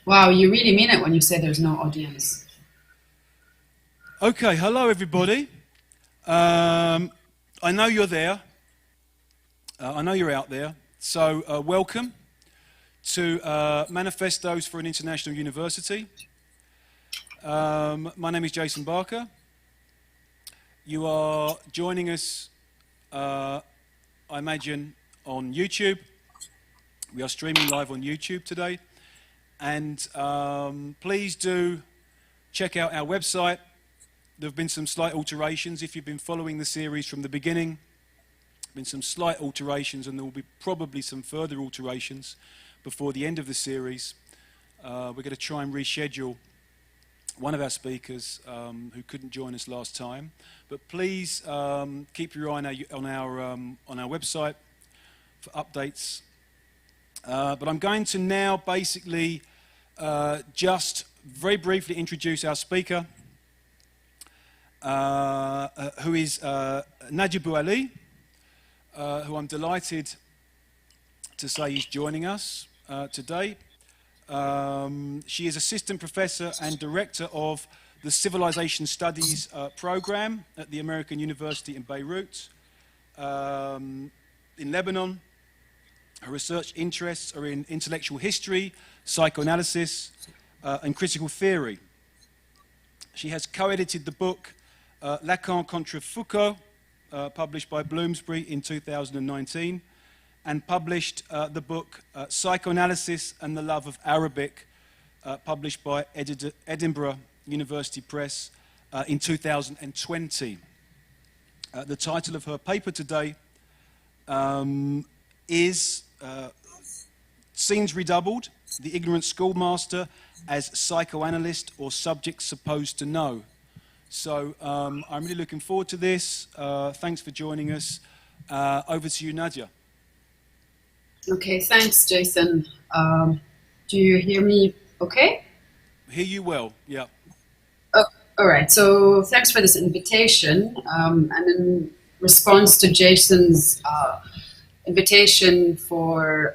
Wow, you really mean it when you say there's no audience. Okay, hello everybody. I know you're there. I know you're out there. So welcome to Manifestos for an International University. My name is Jason Barker. You are joining us, I imagine, on YouTube. We are streaming live on YouTube today. And please do check out our website. There have been some slight alterations. If you've been following the series from the beginning, there have been some slight alterations, and there will be probably some further alterations before the end of the series. We're going to try and reschedule one of our speakers who couldn't join us last time. But please keep your eye on our website for updates. But I'm going to now basically just very briefly introduce our speaker, who is Nadia Bou, who I'm delighted to say is joining us today. She is Assistant Professor and Director of the Civilization Studies program at the American University in Beirut, in Lebanon. Her research interests are in intellectual history, psychoanalysis, and critical theory. She has co-edited the book Lacan contre Foucault, published by Bloomsbury in 2019, and published the book Psychoanalysis and the Love of Arabic, published by Edinburgh University Press in 2020. The title of her paper today is Scenes Redoubled, The Ignorant Schoolmaster as Psychoanalyst or Subject Supposed to Know. So I'm really looking forward to this. Thanks for joining us. Over to you, Nadia. Okay, thanks, Jason. Do you hear me okay? Hear you well, yeah. Oh, all right, so thanks for this invitation. And in response to Jason's invitation for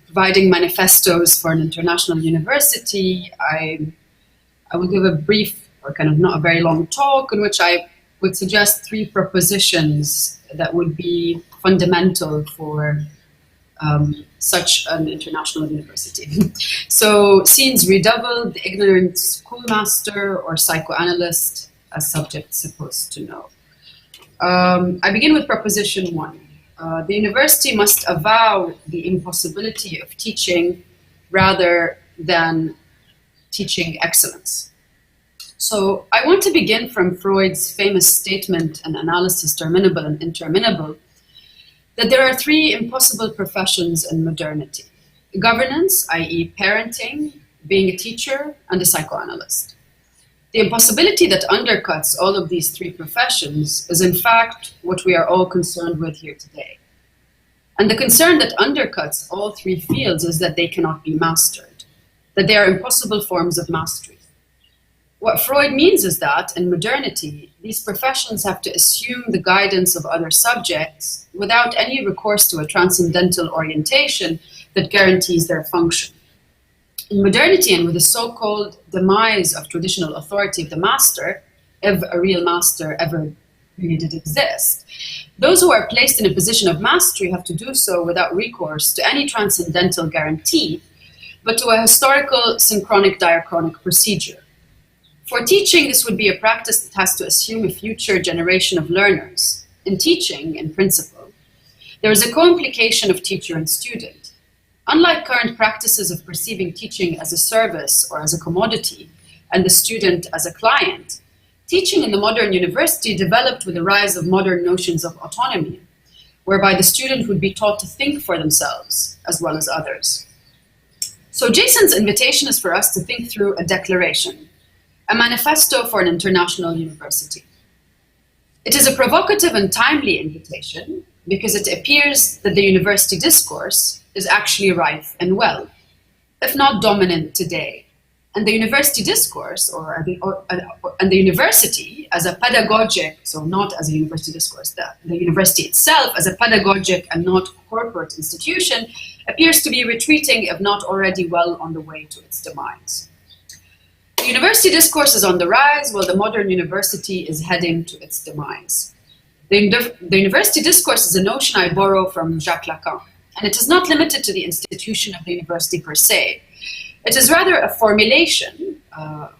providing manifestos for an international university, I will give a brief, or kind of not a very long talk, in which I would suggest 3 propositions that would be fundamental for such an international university. So, scenes redoubled, the ignorant schoolmaster or psychoanalyst as subject supposed to know. I begin with proposition 1. The university must avow the impossibility of teaching rather than teaching excellence. So I want to begin from Freud's famous statement and analysis, terminable and interminable, that there are 3 impossible professions in modernity: governance, i.e. parenting, being a teacher, and a psychoanalyst. The impossibility that undercuts all of these 3 professions is in fact what we are all concerned with here today. And the concern that undercuts all 3 fields is that they cannot be mastered, that they are impossible forms of mastery. What Freud means is that, in modernity, these professions have to assume the guidance of other subjects without any recourse to a transcendental orientation that guarantees their function. In modernity, and with the so-called demise of traditional authority of the master, if a real master ever really did exist, those who are placed in a position of mastery have to do so without recourse to any transcendental guarantee, but to a historical synchronic diachronic procedure. For teaching, this would be a practice that has to assume a future generation of learners. In teaching, in principle, there is a co-implication of teacher and student. Unlike current practices of perceiving teaching as a service or as a commodity, and the student as a client, teaching in the modern university developed with the rise of modern notions of autonomy, whereby the student would be taught to think for themselves as well as others. So Jason's invitation is for us to think through a declaration, a manifesto for an international university. It is a provocative and timely invitation because it appears that the University Discourse is actually rife and well, if not dominant today. And the University Discourse, and the university as a pedagogic, so not as a university discourse, the university itself as a pedagogic and not corporate institution appears to be retreating, if not already well on the way to its demise. The university discourse is on the rise, while the modern university is heading to its demise. The university discourse is a notion I borrow from Jacques Lacan, and it is not limited to the institution of the university per se. It is rather a formulation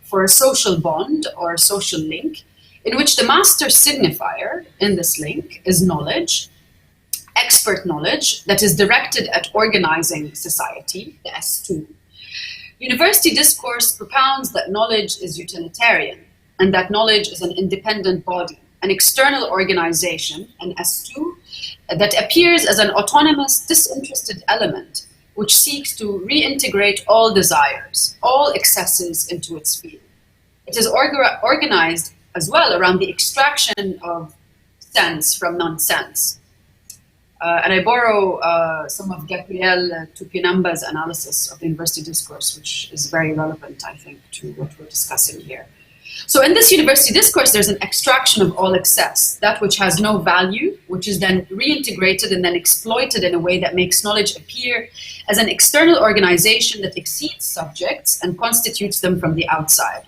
for a social bond or a social link in which the master signifier in this link is knowledge, expert knowledge that is directed at organizing society, the S2. University discourse propounds that knowledge is utilitarian and that knowledge is an independent body, an external organization, an S2, that appears as an autonomous, disinterested element which seeks to reintegrate all desires, all excesses into its field. It is organized as well around the extraction of sense from nonsense. And I borrow some of Gabriel Tupinamba's analysis of the university discourse, which is very relevant, I think, to what we're discussing here. So in this university discourse, there's an extraction of all excess, that which has no value, which is then reintegrated and then exploited in a way that makes knowledge appear as an external organization that exceeds subjects and constitutes them from the outside.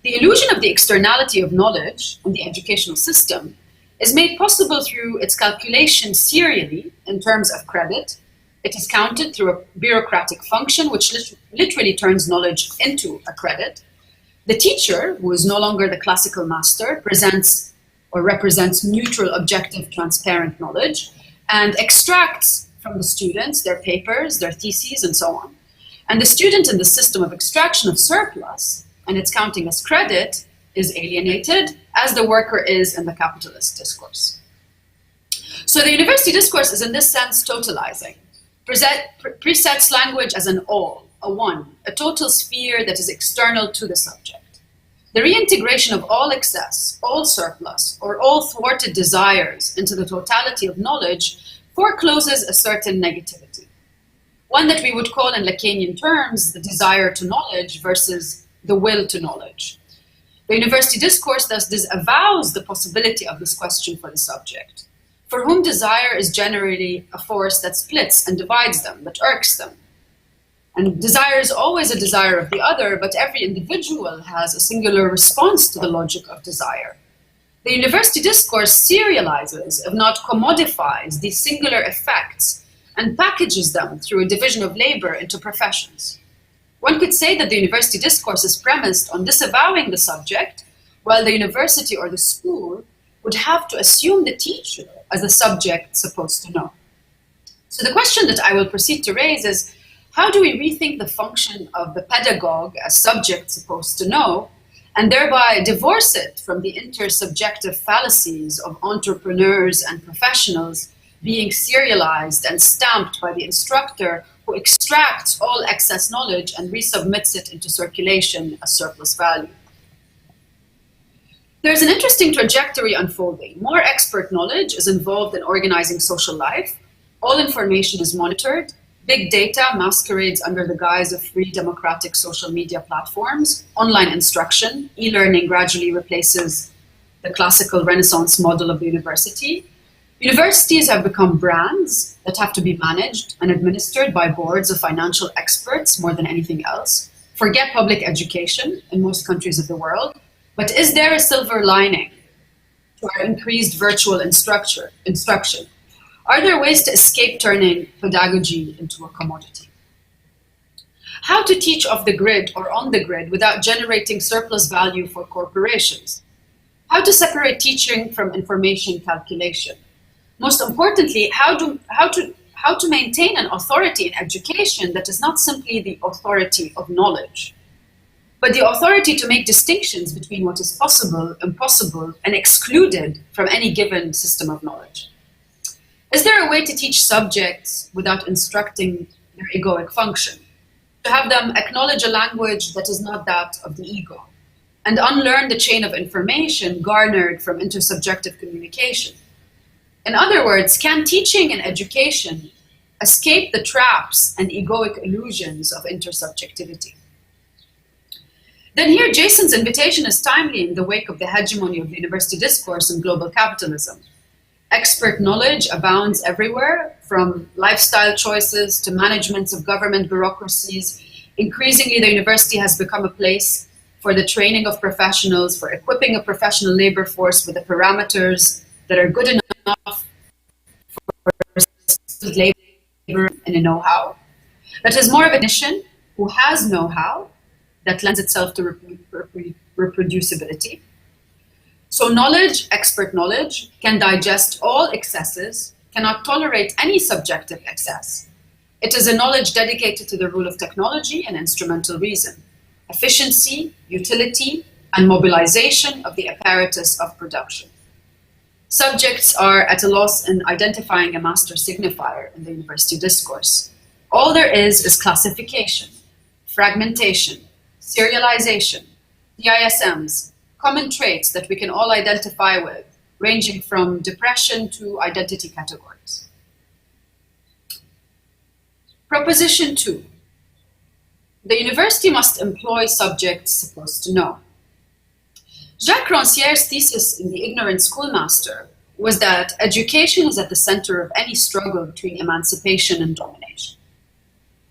The illusion of the externality of knowledge in the educational system is made possible through its calculation serially in terms of credit. It is counted through a bureaucratic function which literally turns knowledge into a credit. The teacher, who is no longer the classical master, presents or represents neutral, objective, transparent knowledge and extracts from the students their papers, their theses, and so on. And the student in the system of extraction of surplus and its counting as credit is alienated, as the worker is in the capitalist discourse. So the university discourse is in this sense totalizing, presets language as an all, a one, a total sphere that is external to the subject. The reintegration of all excess, all surplus, or all thwarted desires into the totality of knowledge forecloses a certain negativity, one that we would call in Lacanian terms the desire to knowledge versus the will to knowledge. The university discourse thus disavows the possibility of this question for the subject, for whom desire is generally a force that splits and divides them, that irks them. And desire is always a desire of the other, but every individual has a singular response to the logic of desire. The university discourse serializes, if not commodifies, these singular effects and packages them through a division of labor into professions. One could say that the university discourse is premised on disavowing the subject, while the university or the school would have to assume the teacher as the subject supposed to know. So the question that I will proceed to raise is, how do we rethink the function of the pedagogue as subject supposed to know, and thereby divorce it from the intersubjective fallacies of entrepreneurs and professionals being serialized and stamped by the instructor who extracts all excess knowledge and resubmits it into circulation as surplus value? There's an interesting trajectory unfolding. More expert knowledge is involved in organizing social life. All information is monitored. Big data masquerades under the guise of free democratic social media platforms. Online instruction, e-learning gradually replaces the classical Renaissance model of the university. Universities have become brands that have to be managed and administered by boards of financial experts more than anything else. Forget public education in most countries of the world, but is there a silver lining to our increased virtual instruction? Are there ways to escape turning pedagogy into a commodity? How to teach off the grid or on the grid without generating surplus value for corporations? How to separate teaching from information calculation? Most importantly, how to maintain an authority in education that is not simply the authority of knowledge, but the authority to make distinctions between what is possible, impossible, and excluded from any given system of knowledge. Is there a way to teach subjects without instructing their egoic function? To have them acknowledge a language that is not that of the ego, and unlearn the chain of information garnered from intersubjective communication? In other words, can teaching and education escape the traps and egoic illusions of intersubjectivity? Then here, Jason's invitation is timely in the wake of the hegemony of the university discourse and global capitalism. Expert knowledge abounds everywhere, from lifestyle choices to managements of government bureaucracies. Increasingly, the university has become a place for the training of professionals, for equipping a professional labor force with the parameters that are good enough for skilled labor and a know-how. That is more of a mission who has know-how that lends itself to reproducibility. So knowledge, expert knowledge, can digest all excesses, cannot tolerate any subjective excess. It is a knowledge dedicated to the rule of technology and instrumental reason, efficiency, utility, and mobilization of the apparatus of production. Subjects are at a loss in identifying a master signifier in the university discourse. All there is classification, fragmentation, serialization, DISMs, common traits that we can all identify with, ranging from depression to identity categories. Proposition 2. The university must employ subjects supposed to know. Jacques Rancière's thesis in The Ignorant Schoolmaster was that education is at the center of any struggle between emancipation and domination.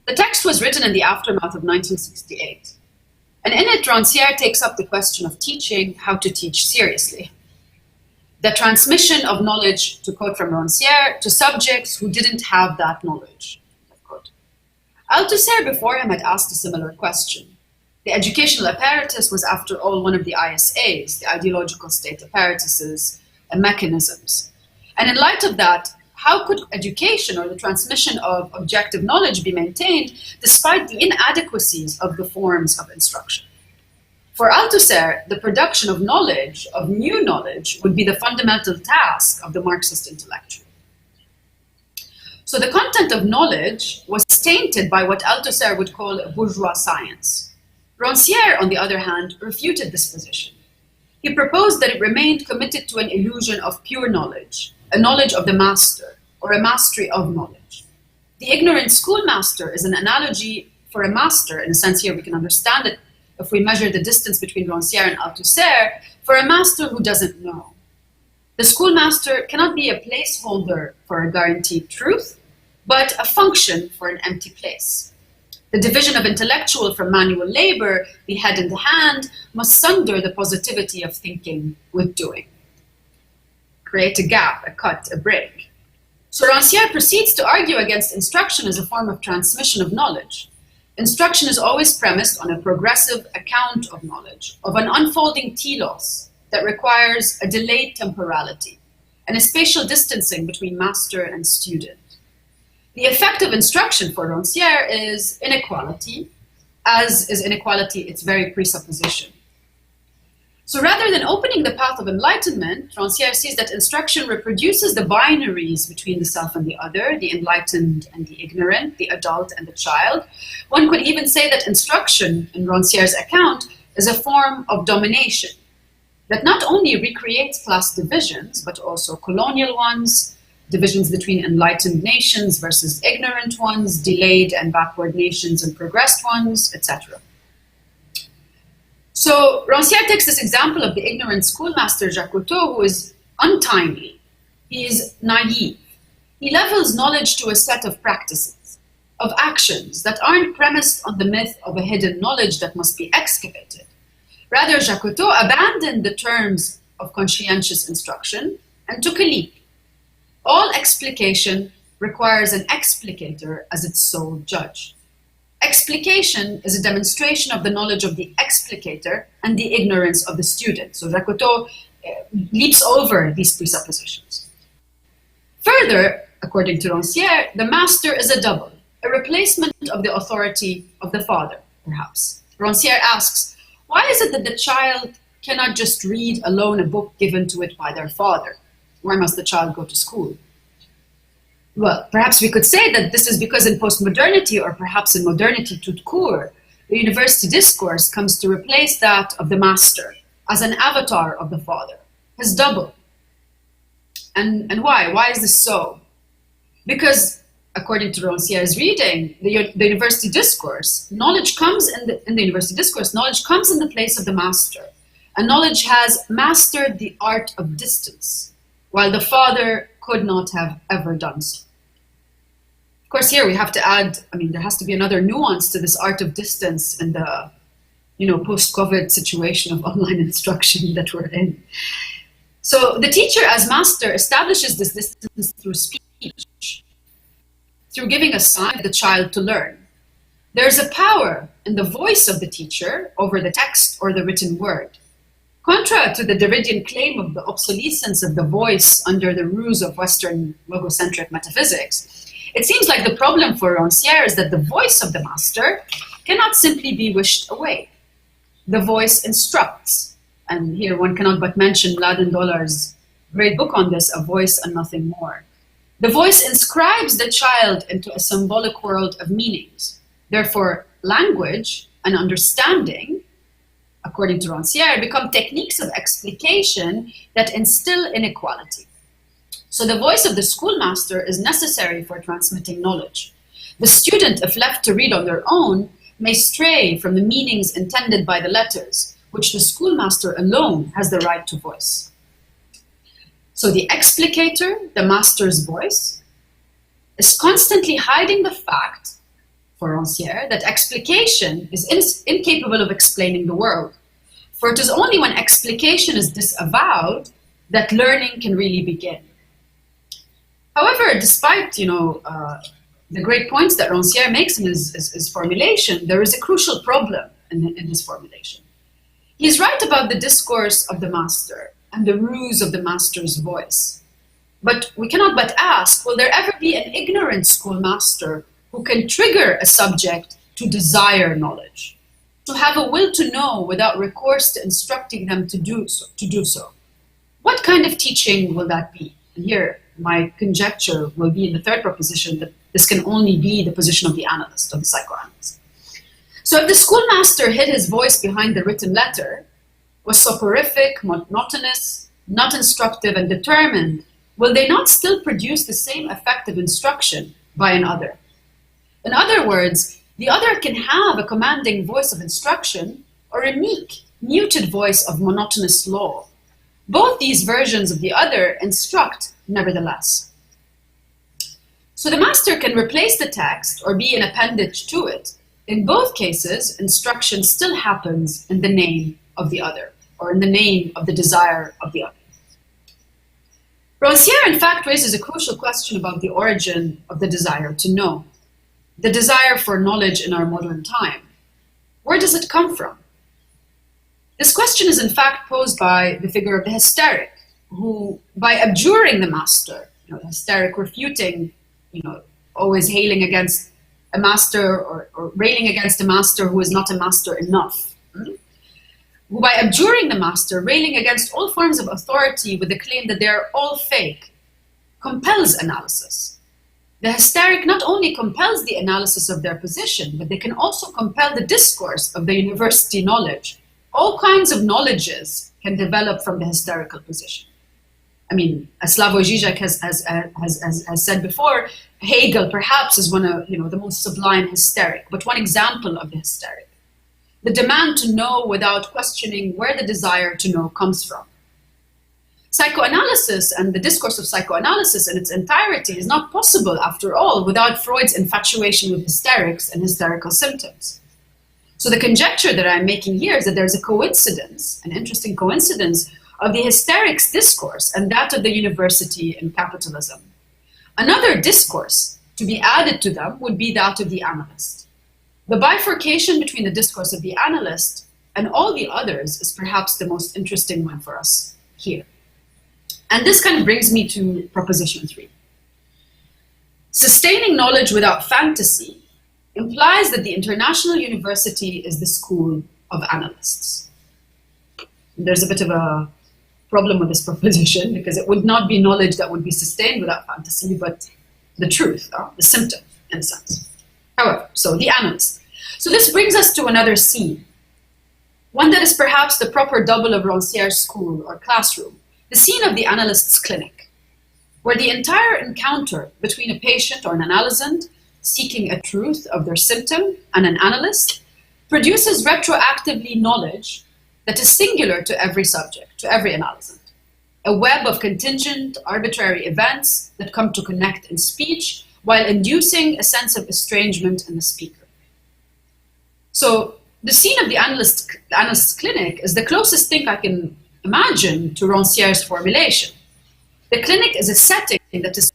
The text was written in the aftermath of 1968. And in it, Rancière takes up the question of teaching, how to teach seriously. The transmission of knowledge, to quote from Rancière, to subjects who didn't have that knowledge. Althusser before him had asked a similar question. The educational apparatus was, after all, one of the ISAs, the ideological state apparatuses and mechanisms. And in light of that, how could education or the transmission of objective knowledge be maintained despite the inadequacies of the forms of instruction? For Althusser, the production of knowledge, of new knowledge, would be the fundamental task of the Marxist intellectual. So the content of knowledge was tainted by what Althusser would call a bourgeois science. Rancière, on the other hand, refuted this position. He proposed that it remained committed to an illusion of pure knowledge, a knowledge of the master, or a mastery of knowledge. The ignorant schoolmaster is an analogy for a master. In a sense here we can understand it if we measure the distance between Rancière and Althusser, for a master who doesn't know. The schoolmaster cannot be a placeholder for a guaranteed truth, but a function for an empty place. The division of intellectual from manual labor, the head and the hand, must sunder the positivity of thinking with doing. Create a gap, a cut, a break. So Rancière proceeds to argue against instruction as a form of transmission of knowledge. Instruction is always premised on a progressive account of knowledge, of an unfolding telos that requires a delayed temporality and a spatial distancing between master and student. The effect of instruction for Rancière is inequality, as is inequality its very presupposition. So rather than opening the path of enlightenment, Rancière sees that instruction reproduces the binaries between the self and the other, the enlightened and the ignorant, the adult and the child. One could even say that instruction, in Rancière's account, is a form of domination that not only recreates class divisions, but also colonial ones, divisions between enlightened nations versus ignorant ones, delayed and backward nations and progressed ones, etc. So Rancière takes this example of the ignorant schoolmaster Jacques Cousteau, who is untimely. He is naive. He levels knowledge to a set of practices, of actions that aren't premised on the myth of a hidden knowledge that must be excavated. Rather, Jacques Cousteau abandoned the terms of conscientious instruction and took a leap. All explication requires an explicator as its sole judge. Explication is a demonstration of the knowledge of the explicator and the ignorance of the student. So Jacques Cousteau leaps over these presuppositions. Further, according to Rancière, the master is a double, a replacement of the authority of the father, perhaps. Rancière asks, why is it that the child cannot just read alone a book given to it by their father? Why must the child go to school? Well, perhaps we could say that this is because in postmodernity, or perhaps in modernity tout court, the university discourse comes to replace that of the master as an avatar of the father, his double. And why? Why is this so? Because according to Roncier's reading, the University Discourse, knowledge comes in the University Discourse, knowledge comes in the place of the master. And knowledge has mastered the art of distance, while the father could not have ever done so. Of course, here we have to add, there has to be another nuance to this art of distance in the, post-COVID situation of online instruction that we're in. So the teacher as master establishes this distance through speech, through giving a sign for the child to learn. There's a power in the voice of the teacher over the text or the written word. Contra to the Derridian claim of the obsolescence of the voice under the ruse of Western logocentric metaphysics, it seems like the problem for Roncier is that the voice of the master cannot simply be wished away. The voice instructs, and here one cannot but mention Laden Dollar's great book on this, A Voice and Nothing More. The voice inscribes the child into a symbolic world of meanings. Therefore, language and understanding, according to Roncier, become techniques of explication that instill inequality. So the voice of the schoolmaster is necessary for transmitting knowledge. The student, if left to read on their own, may stray from the meanings intended by the letters, which the schoolmaster alone has the right to voice. So the explicator, the master's voice, is constantly hiding the fact, for Roncier, that explication is incapable of explaining the world. For it is only when explication is disavowed that learning can really begin. However, despite the great points that Roncier makes in his formulation, there is a crucial problem in his formulation. He's right about the discourse of the master and the ruse of the master's voice. But we cannot but ask, will there ever be an ignorant schoolmaster who can trigger a subject to desire knowledge, to have a will to know without recourse to instructing them to do so? What kind of teaching will that be? And here, my conjecture will be in the third proposition that this can only be the position of the analyst, of the psychoanalyst. So if the schoolmaster hid his voice behind the written letter, was soporific, monotonous, not instructive, and determined, will they not still produce the same effective instruction by an other? In other words, the other can have a commanding voice of instruction or a meek, muted voice of monotonous law. Both these versions of the other instruct, nevertheless. So the master can replace the text or be an appendage to it. In both cases, instruction still happens in the name of the other, or in the name of the desire of the other. Roncier, in fact, raises a crucial question about the origin of the desire to know, the desire for knowledge in our modern time. Where does it come from? This question is in fact posed by the figure of the hysteric, who, by abjuring the master, the hysteric refuting, always hailing against a master or railing against a master who is not a master enough, who by abjuring the master, railing against all forms of authority with the claim that they are all fake, compels analysis. The hysteric not only compels the analysis of their position, but they can also compel the discourse of the university knowledge. All kinds of knowledges can develop from the hysterical position. As Slavoj Žižek has said before, Hegel perhaps is one of the most sublime hysteric, but one example of the hysteric. The demand to know without questioning where the desire to know comes from. Psychoanalysis and the discourse of psychoanalysis in its entirety is not possible, after all, without Freud's infatuation with hysterics and hysterical symptoms. So the conjecture that I'm making here is that there's a coincidence, an interesting coincidence, of the hysterics discourse and that of the university and capitalism. Another discourse to be added to them would be that of the analyst. The bifurcation between the discourse of the analyst and all the others is perhaps the most interesting one for us here. And this kind of brings me to proposition 3. Sustaining knowledge without fantasy implies that the international university is the school of analysts. There's a bit of a problem with this proposition because it would not be knowledge that would be sustained without fantasy, but the truth, the symptom, in a sense. However, so the analyst. So this brings us to another scene, one that is perhaps the proper double of Roncier's school or classroom, the scene of the analyst's clinic. where the entire encounter between a patient or an analysand seeking a truth of their symptom and an analyst produces retroactively knowledge that is singular to every subject, to every analysand. A web of contingent, arbitrary events that come to connect in speech while inducing a sense of estrangement in the speaker. So the scene of the analyst's clinic is the closest thing I can imagine to Rancière's formulation. The clinic is a setting that is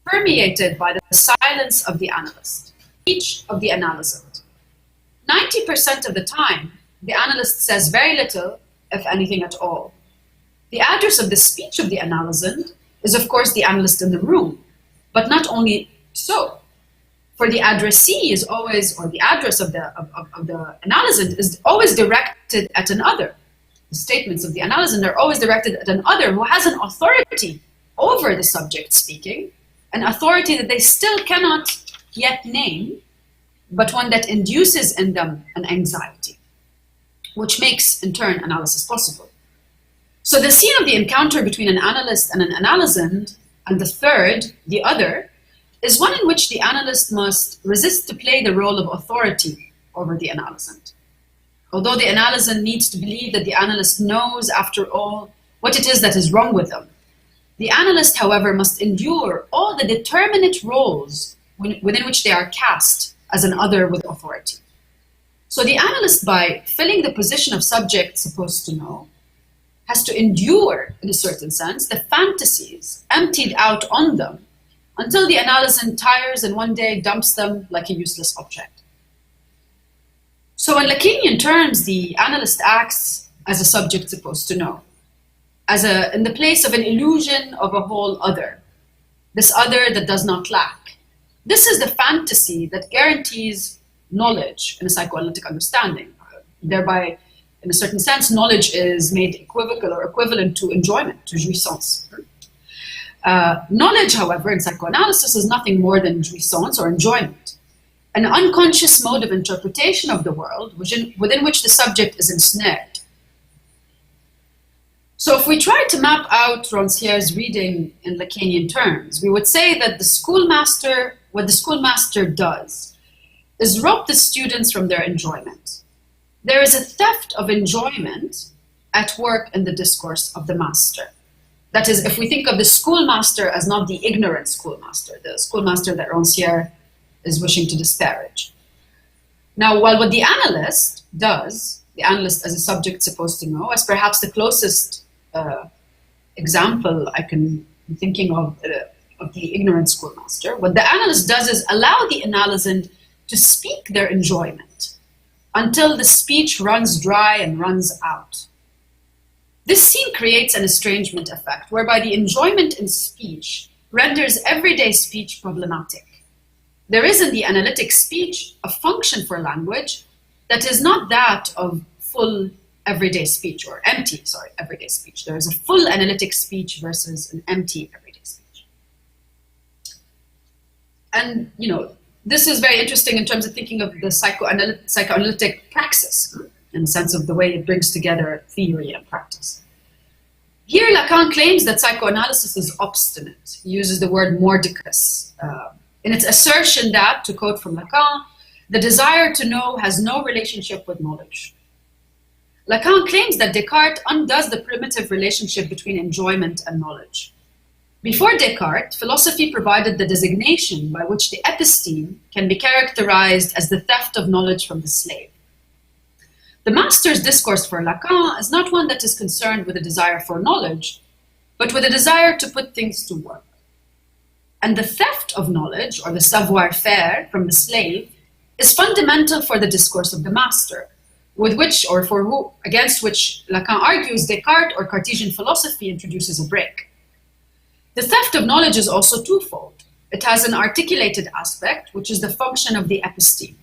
permeated by the silence of the analyst, speech of the analysand. 90% of the time, the analyst says very little, if anything at all. The address of the speech of the analysand is, of course, the analyst in the room, but not only so. For the addressee is always, or the address of the analysand is always directed at another. The statements of the analysand are always directed at another who has an authority over the subject speaking, an authority that they still cannot yet name, but one that induces in them an anxiety, which makes, in turn, analysis possible. So the scene of the encounter between an analyst and an analysand, and the third, the other, is one in which the analyst must resist to play the role of authority over the analysand. Although the analysand needs to believe that the analyst knows, after all, what it is that is wrong with them, the analyst, however, must endure all the determinate roles within which they are cast as an other with authority. So the analyst, by filling the position of subject supposed to know, has to endure, in a certain sense, the fantasies emptied out on them until the analysand tires and one day dumps them like a useless object. So in Lacanian terms, the analyst acts as a subject supposed to know, in the place of an illusion of a whole other, this other that does not lack. This is the fantasy that guarantees knowledge in a psychoanalytic understanding. Thereby, in a certain sense, knowledge is made equivocal or equivalent to enjoyment, to jouissance. Knowledge, however, in psychoanalysis is nothing more than jouissance or enjoyment, an unconscious mode of interpretation of the world within which the subject is ensnared. So if we try to map out Rancière's reading in Lacanian terms, we would say that what the schoolmaster does is rob the students from their enjoyment. There is a theft of enjoyment at work in the discourse of the master. That is, if we think of the schoolmaster as not the ignorant schoolmaster, the schoolmaster that Rancière is wishing to disparage. Now, while what the analyst does, the analyst as a subject supposed to know, as perhaps the closest example I can be thinking of the ignorant schoolmaster, what the analyst does is allow the analysand to speak their enjoyment until the speech runs dry and runs out. This scene creates an estrangement effect, whereby the enjoyment in speech renders everyday speech problematic. There is in the analytic speech a function for language that is not that of full everyday speech, or empty, everyday speech. There is a full analytic speech versus an empty everyday speech. And, this is very interesting in terms of thinking of the psychoanalytic praxis, in the sense of the way it brings together theory and practice. Here, Lacan claims that psychoanalysis is obstinate. He uses the word mordicus in its assertion that, to quote from Lacan, the desire to know has no relationship with knowledge. Lacan claims that Descartes undoes the primitive relationship between enjoyment and knowledge. Before Descartes, philosophy provided the designation by which the episteme can be characterized as the theft of knowledge from the slave. The master's discourse for Lacan is not one that is concerned with a desire for knowledge, but with a desire to put things to work. And the theft of knowledge, or the savoir-faire, from the slave, is fundamental for the discourse of the master, against which Lacan argues Descartes or Cartesian philosophy introduces a break. The theft of knowledge is also twofold. It has an articulated aspect, which is the function of the episteme,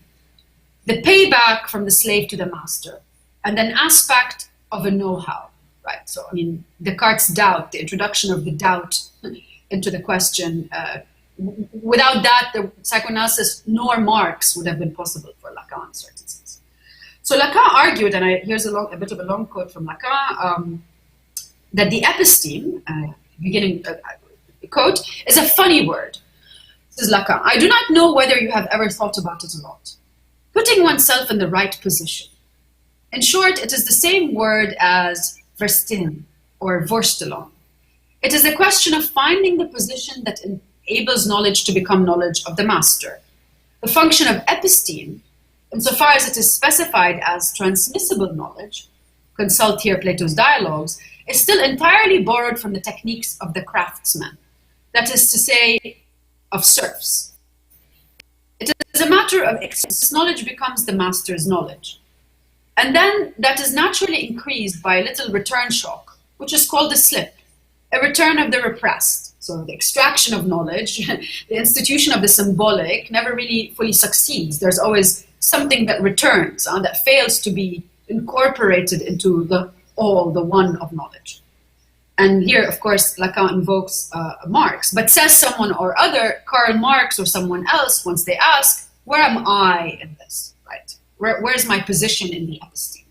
the payback from the slave to the master, and an aspect of a know-how, right? So, Descartes' doubt, the introduction of the doubt into the question, without that, the psychoanalysis nor Marx would have been possible for Lacan in certain sense. So Lacan argued, and here's a bit of a long quote from Lacan, that the episteme, quote, is a funny word. This is Lacan. I do not know whether you have ever thought about it a lot. Putting oneself in the right position. In short, it is the same word as verstehen or Vorstellung. It is a question of finding the position that enables knowledge to become knowledge of the master. The function of episteme, insofar as it is specified as transmissible knowledge, consult here Plato's dialogues, is still entirely borrowed from the techniques of the craftsman, that is to say, of serfs. It is a matter of excess. Knowledge becomes the master's knowledge. And then that is naturally increased by a little return shock, which is called a slip, a return of the repressed. So the extraction of knowledge, the institution of the symbolic never really fully succeeds. There's always something that returns, that fails to be incorporated into the all, the one of knowledge. And here, of course, Lacan invokes Marx, but says someone or other, Karl Marx or someone else, once they ask, where am I in this, right? Where's my position in the episteme?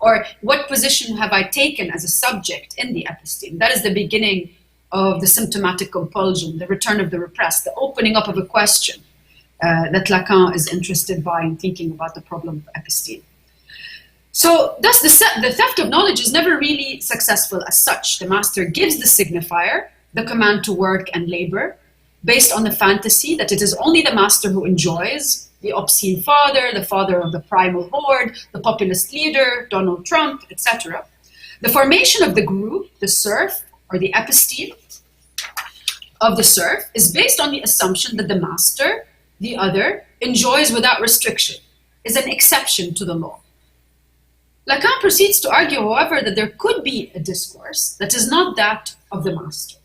Or what position have I taken as a subject in the episteme? That is the beginning of the symptomatic compulsion, the return of the repressed, the opening up of a question that Lacan is interested by in thinking about the problem of episteme. So thus the theft of knowledge is never really successful as such. The master gives the signifier, the command to work and labor, based on the fantasy that it is only the master who enjoys, the obscene father, the father of the primal horde, the populist leader, Donald Trump, etc. The formation of the group, the serf, or the episteme of the serf, is based on the assumption that the master, the other, enjoys without restriction, is an exception to the law. Lacan proceeds to argue, however, that there could be a discourse that is not that of the master.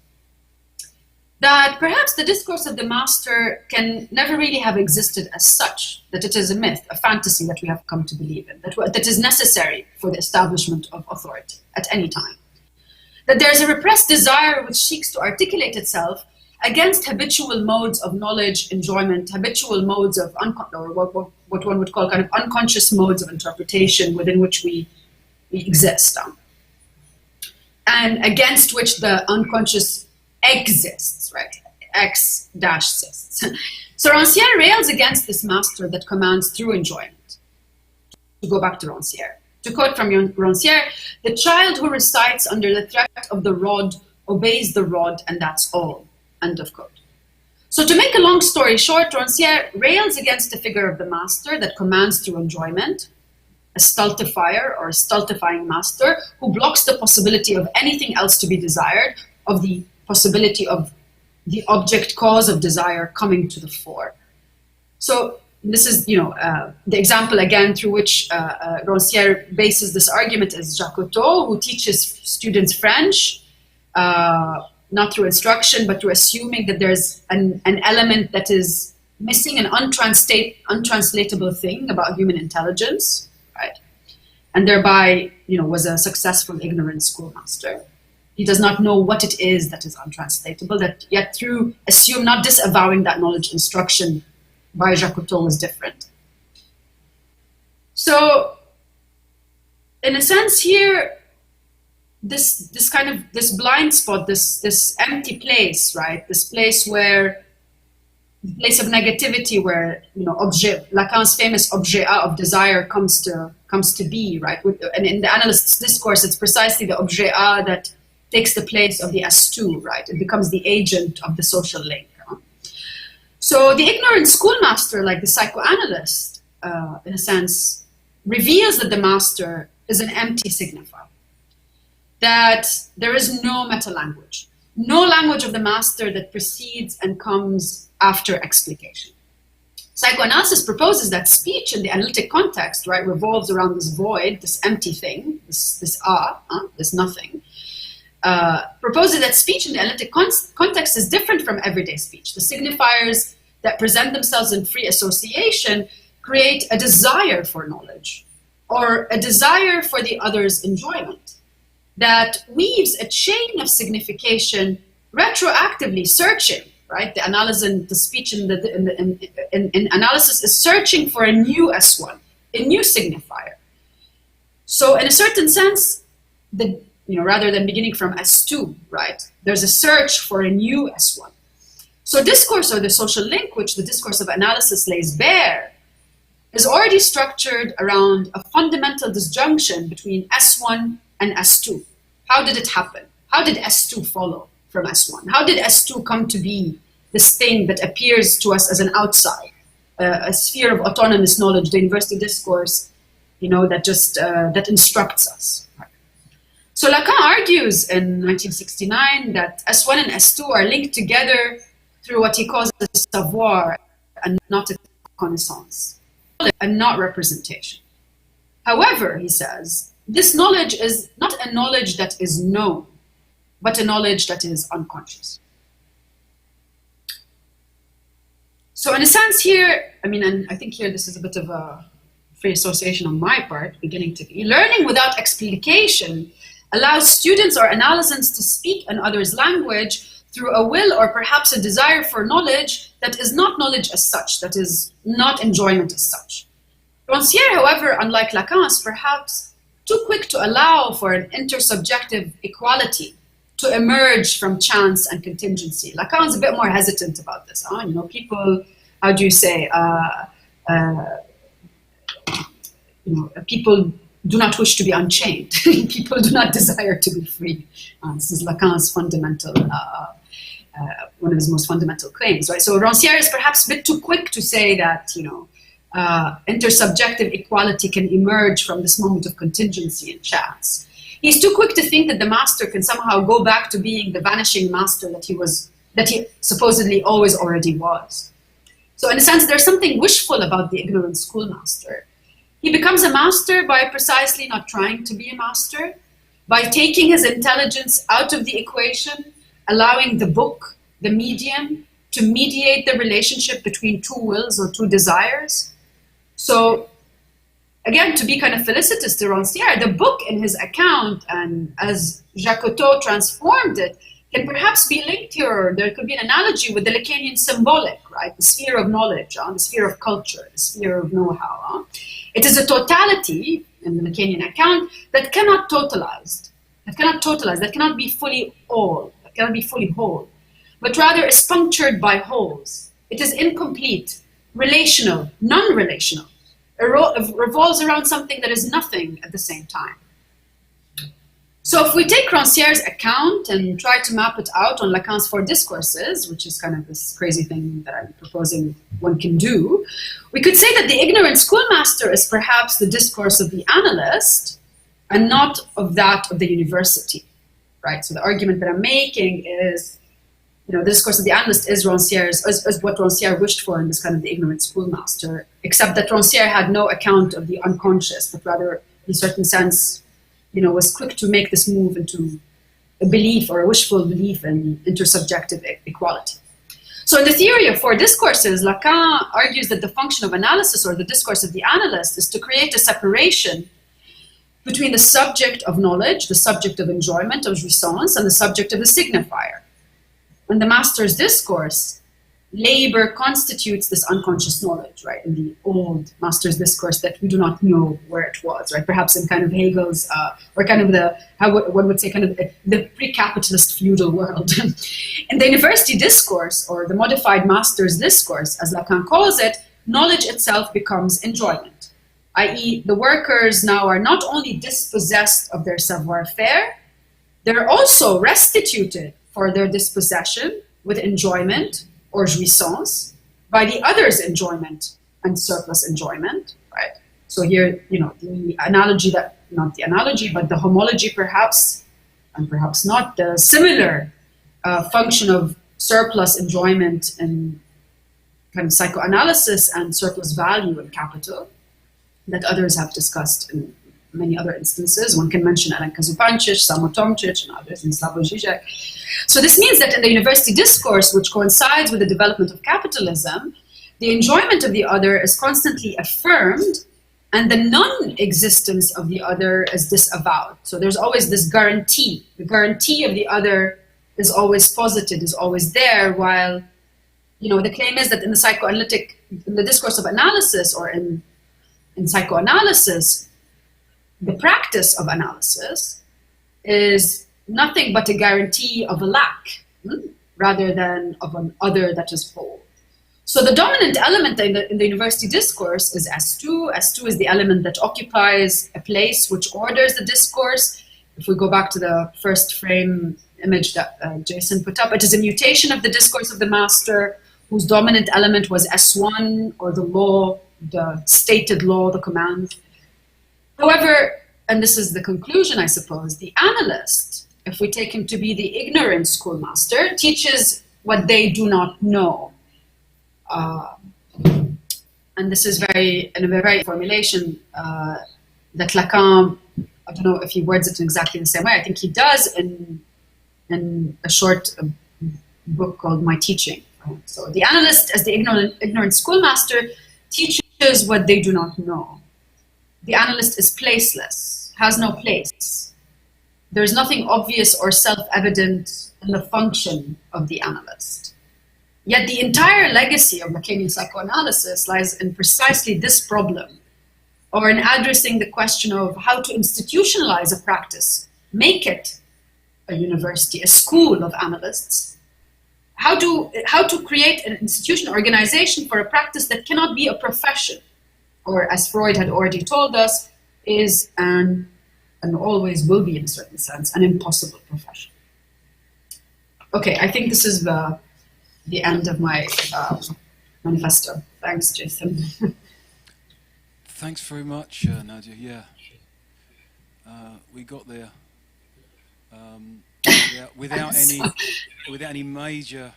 That perhaps the discourse of the master can never really have existed as such, that it is a myth, a fantasy that we have come to believe in, that is necessary for the establishment of authority at any time. That there is a repressed desire which seeks to articulate itself against habitual modes of knowledge, enjoyment, habitual modes of what one would call kind of unconscious modes of interpretation within which we exist, and against which the unconscious exists, right? X-sists. So Rancière rails against this master that commands through enjoyment. To go back to Rancière. To quote from Rancière, the child who recites under the threat of the rod obeys the rod, and that's all. End of quote. So to make a long story short, Rancière rails against the figure of the master that commands through enjoyment, a stultifier or a stultifying master who blocks the possibility of anything else to be desired, of the possibility of the object cause of desire coming to the fore. So this is, the example again through which Rancière bases this argument is Jacques Coteau, who teaches students French, not through instruction, but through assuming that there's an element that is missing, an untranslatable thing about human intelligence, right? And thereby, was a successful ignorant schoolmaster. He does not know what it is that is untranslatable, that yet through not disavowing that knowledge, instruction by Jacques Coteau was different. So, in a sense here, this blind spot, this empty place, right? This place where, the place of negativity, where Lacan's famous objet of desire comes to be, right? And in the analyst's discourse, it's precisely the objet that takes the place of the astu, right? It becomes the agent of the social link. So the ignorant schoolmaster, like the psychoanalyst, in a sense, reveals that the master is an empty signifier. That there is no meta-language, no language of the master that precedes and comes after explication. Psychoanalysis proposes that speech in the analytic context, right, revolves around this void, this empty thing, this nothing. Proposes that speech in the analytic context is different from everyday speech. The signifiers that present themselves in free association create a desire for knowledge or a desire for the other's enjoyment that weaves a chain of signification retroactively searching, right? The analysis, the speech in analysis is searching for a new S1, a new signifier. So in a certain sense, the rather than beginning from S2, right? There's a search for a new S1. So discourse, or the social link, which the discourse of analysis lays bare, is already structured around a fundamental disjunction between S1 and S2. How did it happen? How did S2 follow from S1? How did S2 come to be this thing that appears to us as an outside, a sphere of autonomous knowledge, the university discourse, that instructs us? So Lacan argues in 1969 that S1 and S2 are linked together through what he calls a savoir and not a connaissance, and not representation. However, he says, this knowledge is not a knowledge that is known, but a knowledge that is unconscious. So in a sense here, and I think here this is a bit of a free association on my part, beginning to be, learning without explication allows students or analysants to speak another's language through a will or perhaps a desire for knowledge that is not knowledge as such, that is not enjoyment as such. Rancière, however, unlike Lacan, is perhaps too quick to allow for an intersubjective equality to emerge from chance and contingency. Lacan's a bit more hesitant about this. People, how do you say, people do not wish to be unchained. People do not desire to be free. This is Lacan's fundamental, one of his most fundamental claims, right? So Rancière is perhaps a bit too quick to say that, intersubjective equality can emerge from this moment of contingency and chance. He's too quick to think that the master can somehow go back to being the vanishing master that he supposedly always already was. So in a sense, there's something wishful about the ignorant schoolmaster. He becomes a master by precisely not trying to be a master, by taking his intelligence out of the equation, allowing the book, the medium, to mediate the relationship between two wills or two desires. So again, to be kind of felicitous to Rancière, the book in his account, and as Jacotot transformed it, can perhaps be linked here. There could be an analogy with the Lacanian symbolic, right? The sphere of knowledge, the sphere of culture, the sphere of know-how. It is a totality in the Lacanian account that cannot totalize, that cannot be fully all, that cannot be fully whole, but rather is punctured by holes. It is incomplete, relational, non-relational. It revolves around something that is nothing at the same time. So if we take Rancière's account and try to map it out on Lacan's four discourses, which is kind of this crazy thing that I'm proposing one can do, we could say that the ignorant schoolmaster is perhaps the discourse of the analyst and not of that of the university, right? So the argument that I'm making is, the discourse of the analyst is Rancière's, is what Rancière wished for in this kind of the ignorant schoolmaster, except that Rancière had no account of the unconscious, but rather, in a certain sense, was quick to make this move into a belief or a wishful belief in intersubjective equality. So in the theory of four discourses, Lacan argues that the function of analysis, or the discourse of the analyst, is to create a separation between the subject of knowledge, the subject of enjoyment, of jouissance, and the subject of the signifier. In the master's discourse, labor constitutes this unconscious knowledge, right? In the old master's discourse that we do not know where it was, right? Perhaps in kind of Hegel's, or kind of one would say kind of the pre-capitalist feudal world. In the university discourse, or the modified master's discourse, as Lacan calls it, knowledge itself becomes enjoyment, i.e. the workers now are not only dispossessed of their savoir-faire, they're also restituted for their dispossession with enjoyment or jouissance by the other's enjoyment and surplus enjoyment, right? So here, the analogy not the analogy, but the homology perhaps, and perhaps not, the similar function of surplus enjoyment in kind of psychoanalysis and surplus value in capital that others have discussed in many other instances. One can mention Ellen Kazupancic, Samo Tomčić, and others in Slavoj Žižek. So this means that in the university discourse, which coincides with the development of capitalism, the enjoyment of the other is constantly affirmed, and the non-existence of the other is disavowed. So there's always this guarantee. The guarantee of the other is always posited, is always there, while the claim is that in the discourse of analysis, or in psychoanalysis, the practice of analysis is nothing but a guarantee of a lack, rather than of an other that is whole. So the dominant element in the university discourse is S2. S2 is the element that occupies a place which orders the discourse. If we go back to the first frame image that Jason put up, it is a mutation of the discourse of the master, whose dominant element was S1, or the law, the stated law, the command. However, and this is the conclusion, I suppose, the analyst, if we take him to be the ignorant schoolmaster, teaches what they do not know. And this is in a very formulation that Lacan, I don't know if he words it in exactly the same way. I think he does in a short book called My Teaching. So the analyst, as the ignorant schoolmaster, teaches what they do not know. The analyst is placeless, has no place. There's nothing obvious or self-evident in the function of the analyst. Yet the entire legacy of Lacanian psychoanalysis lies in precisely this problem, or in addressing the question of how to institutionalize a practice, make it a university, a school of analysts, how to create an institution, organization for a practice that cannot be a profession, or as Freud had already told us, is and always will be in a certain sense, an impossible profession. Okay, I think this is the end of my manifesto. Thanks, Jason. Thanks very much, Nadia. Yeah, we got there without any major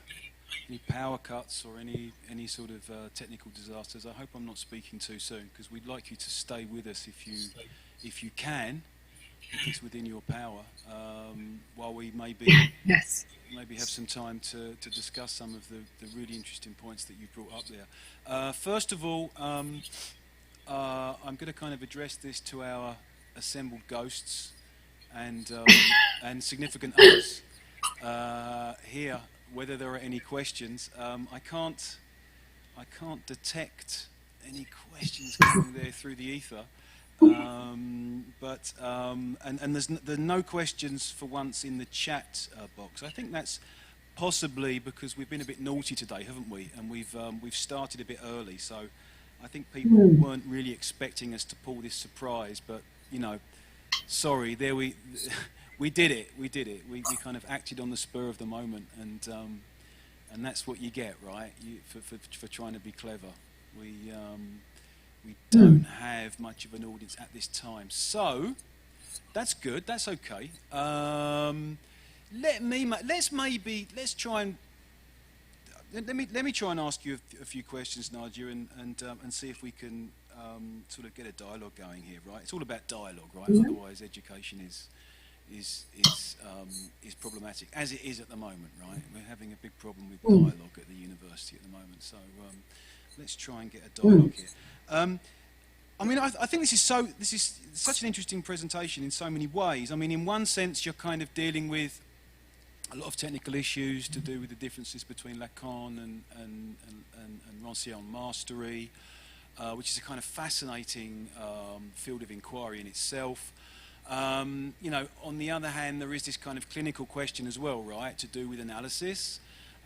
power cuts or any sort of technical disasters. I hope I'm not speaking too soon, because we'd like you to stay with us if you can, if it's within your power, while we maybe have some time to discuss some of the really interesting points that you brought up there. First of all, I'm going to kind of address this to our assembled ghosts and significant others here, whether there are any questions. I can't detect any questions coming there through the ether. But there's no questions for once in the chat box. I think that's possibly because we've been a bit naughty today, haven't we? And we've started a bit early, so I think people weren't really expecting us to pull this surprise. But you know, sorry, we did it. We kind of acted on the spur of the moment, and that's what you get, right? For trying to be clever. We don't have much of an audience at this time, so that's good. That's okay. Let me try and ask you a few questions, Nadia, and see if we can sort of get a dialogue going here. Right? It's all about dialogue, right? Mm-hmm. Otherwise, education is problematic, as it is at the moment, right? We're having a big problem with dialogue at the university at the moment, so let's try and get a dialogue here. I mean, I think this is such an interesting presentation in so many ways. I mean, in one sense, you're kind of dealing with a lot of technical issues to do with the differences between Lacan and Rancière mastery, which is a kind of fascinating field of inquiry in itself. You know, on the other hand, there is this kind of clinical question as well, right, to do with analysis.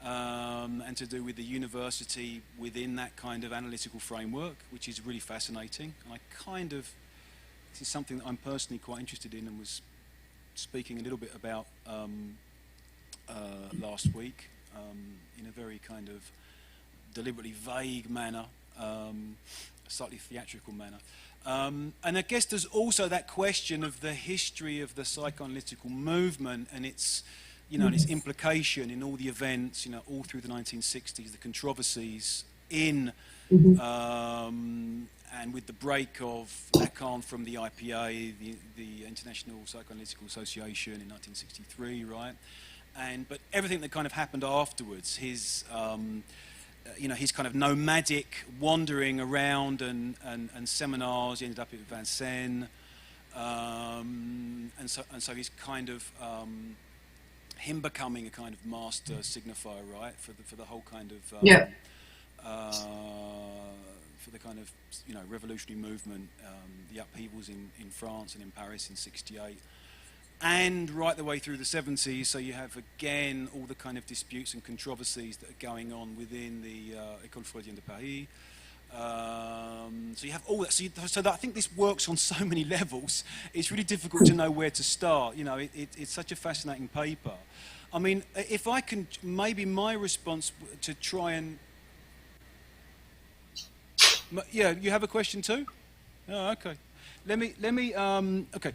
And to do with the university within that kind of analytical framework, which is really fascinating. And this is something that I'm personally quite interested in and was speaking a little bit about last week in a very kind of deliberately vague manner, slightly theatrical manner. And I guess there's also that question of the history of the psychoanalytical movement and its and its implication in all the events, all through the 1960s, the controversies in, and with the break of Lacan from the IPA, the International Psychoanalytical Association in 1963, right? But everything that kind of happened afterwards, his kind of nomadic wandering around and seminars. He ended up at Vincennes, and so he's kind of him becoming a kind of master signifier, right, for the whole kind of for the kind of revolutionary movement, the upheavals in France and in Paris in '68, and right the way through the 70s. So you have, again, all the kind of disputes and controversies that are going on within the École Freudienne de Paris. So you have all that. So that I think this works on so many levels. It's really difficult to know where to start. You know, it's such a fascinating paper. I mean, if I can, maybe my response to try and... Yeah, you have a question too? Oh, okay. Let me. Okay.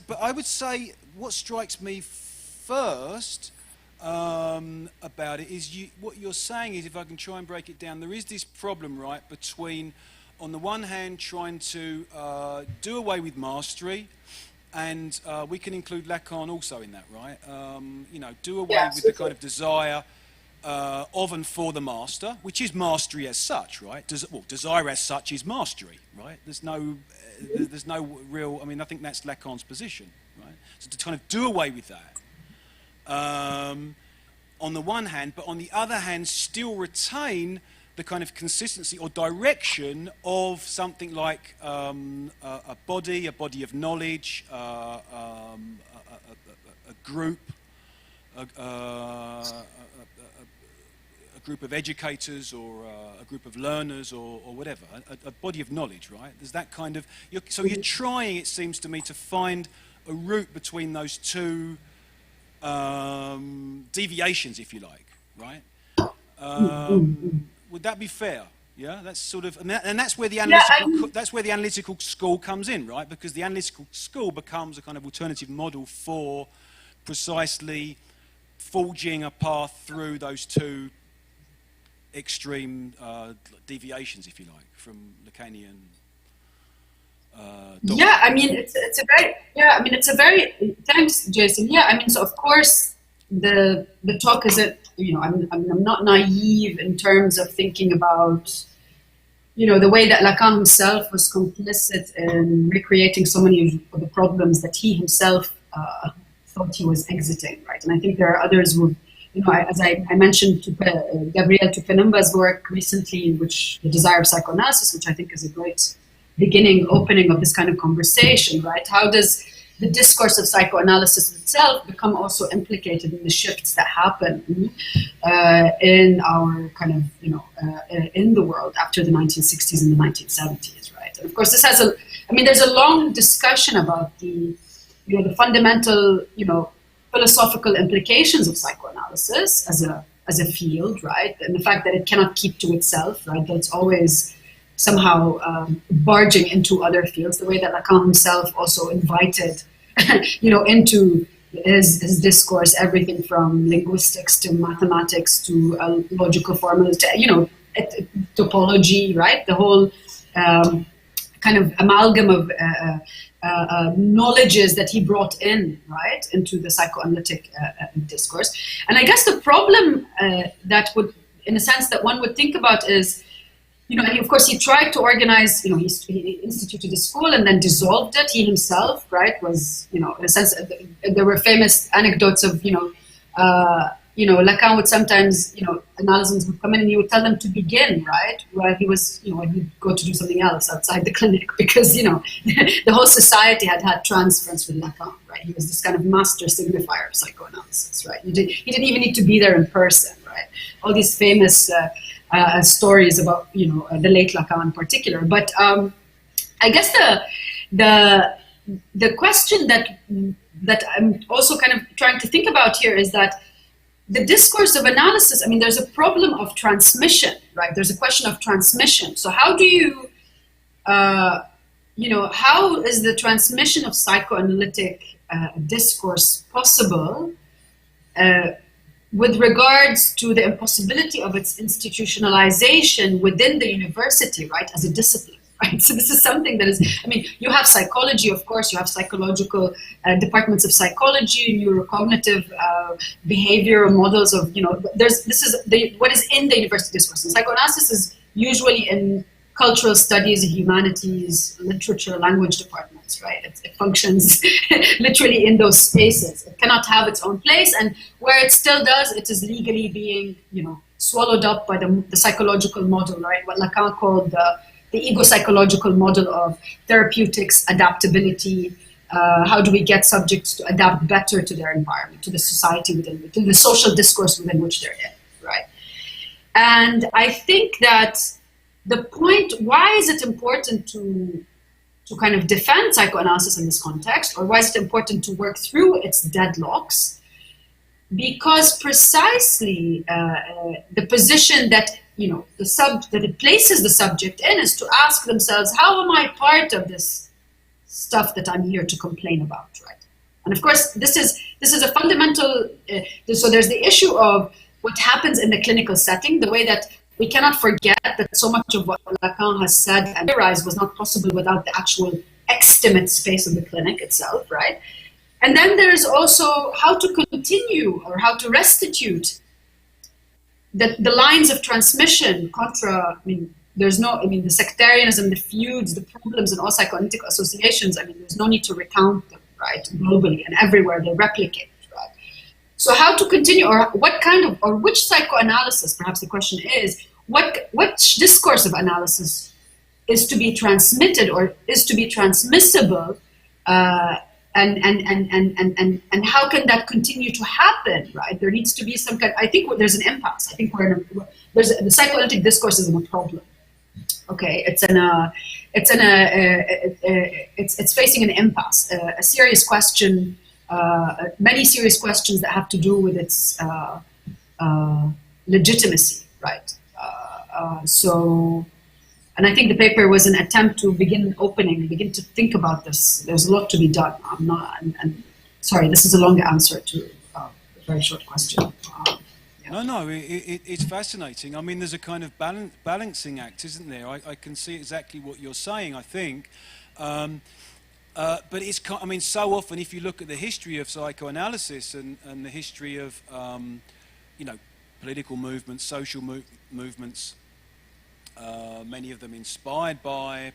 But I would say what strikes me first about it is what you're saying is, if I can try and break it down, there is this problem, right, between, on the one hand, trying to do away with mastery, and we can include Lacan also in that, right? You know, do away with the kind of desire of and for the master, which is mastery as such, right? Desire as such is mastery, right? There's no real. I mean, I think that's Lacan's position, right? So to kind of do away with that, on the one hand, but on the other hand, still retain the kind of consistency or direction of something like a body of knowledge, a group, a group of educators, or a group of learners, or whatever, a body of knowledge, right? There's that kind of... So you're trying, it seems to me, to find a route between those two deviations, if you like, right? Would that be fair? Yeah, that's sort of, and that's where the analytical school comes in, right? Because the analytical school becomes a kind of alternative model for precisely forging a path through those two extreme deviations, if you like, from Lacanian. Yeah, I mean, it's a very thanks, Jason. Yeah, I mean, so of course the talk isn't, you know, I'm not naive in terms of thinking about, you know, the way that Lacan himself was complicit in recreating so many of the problems that he himself thought he was exiting, right? And I think there are others who, you know, as I mentioned to Gabriel Tupenumba's work recently, which The Desire of Psychoanalysis, which I think is a great opening of this kind of conversation, right? How does the discourse of psychoanalysis itself become also implicated in the shifts that happen in our kind of, you know, in the world after the 1960s and the 1970s, right? And of course, this has there's a long discussion about the, you know, the fundamental, you know, philosophical implications of psychoanalysis as a field, right? And the fact that it cannot keep to itself, right? That it's always somehow barging into other fields, the way that Lacan himself also invited, you know, into his discourse, everything from linguistics to mathematics to logical formulas to, you know, topology, right? The whole kind of amalgam of knowledges that he brought in, right, into the psychoanalytic discourse. And I guess the problem that would, in a sense, that one would think about is, you know, and of course he tried to organize, you know, he instituted a school and then dissolved it. He himself, right, was, you know, in a sense, there were famous anecdotes of, you know, Lacan would sometimes, you know, analysts would come in and he would tell them to begin, right, while he was, you know, when he'd go to do something else outside the clinic, because, you know, the whole society had transference with Lacan, right? He was this kind of master signifier of psychoanalysis, right? He didn't even need to be there in person, right? All these famous stories about, you know, the late Lacan in particular. But I guess the question that I'm also kind of trying to think about here is that the discourse of analysis, I mean, there's a problem of transmission, right? There's a question of transmission. So how do you, you know, how is the transmission of psychoanalytic discourse possible with regards to the impossibility of its institutionalization within the university, right, as a discipline, right? So this is something that is, I mean, you have psychology, of course, you have psychological departments of psychology, neurocognitive behavioral models of, you know, what is in the university discourse. And psychoanalysis is usually in cultural studies, humanities, literature, language departments, right? It functions literally in those spaces. It cannot have its own place, and where it still does, it is legally being, you know, swallowed up by the psychological model, right? What Lacan called the ego-psychological model of therapeutics, adaptability, How do we get subjects to adapt better to their environment, to the society to the social discourse within which they're in, right? And I think that the point, why is it important to kind of defend psychoanalysis in this context, or why is it important to work through its deadlocks? Because precisely the position that that it places the subject in is to ask themselves, how am I part of this stuff that I'm here to complain about, right? And of course, this is a fundamental. So there's the issue of what happens in the clinical setting, the way that we cannot forget that so much of what Lacan has said and theorized was not possible without the actual extimate space of the clinic itself, right? And then there's also how to continue or how to restitute the lines of transmission contra, the sectarianism, the feuds, the problems in all psychoanalytic associations, there's no need to recount them, right? Globally and everywhere they replicate, right? So how to continue, or what kind of, or which psychoanalysis, perhaps the question is, which discourse of analysis is to be transmitted or is to be transmissible, and how can that continue to happen, right? There needs to be some kind. I think there's an impasse. I think the psychoanalytic discourse is in a problem. Okay, it's facing an impasse, a serious question, many serious questions that have to do with its legitimacy, right? And I think the paper was an attempt to begin to think about this. There's a lot to be done. Sorry, this is a long answer to a very short question. Yeah. No, it's fascinating. There's a kind of balancing act, isn't there? I can see exactly what you're saying, I think. But it's, so often, if you look at the history of psychoanalysis and the history of, political movements, social movements, many of them inspired by,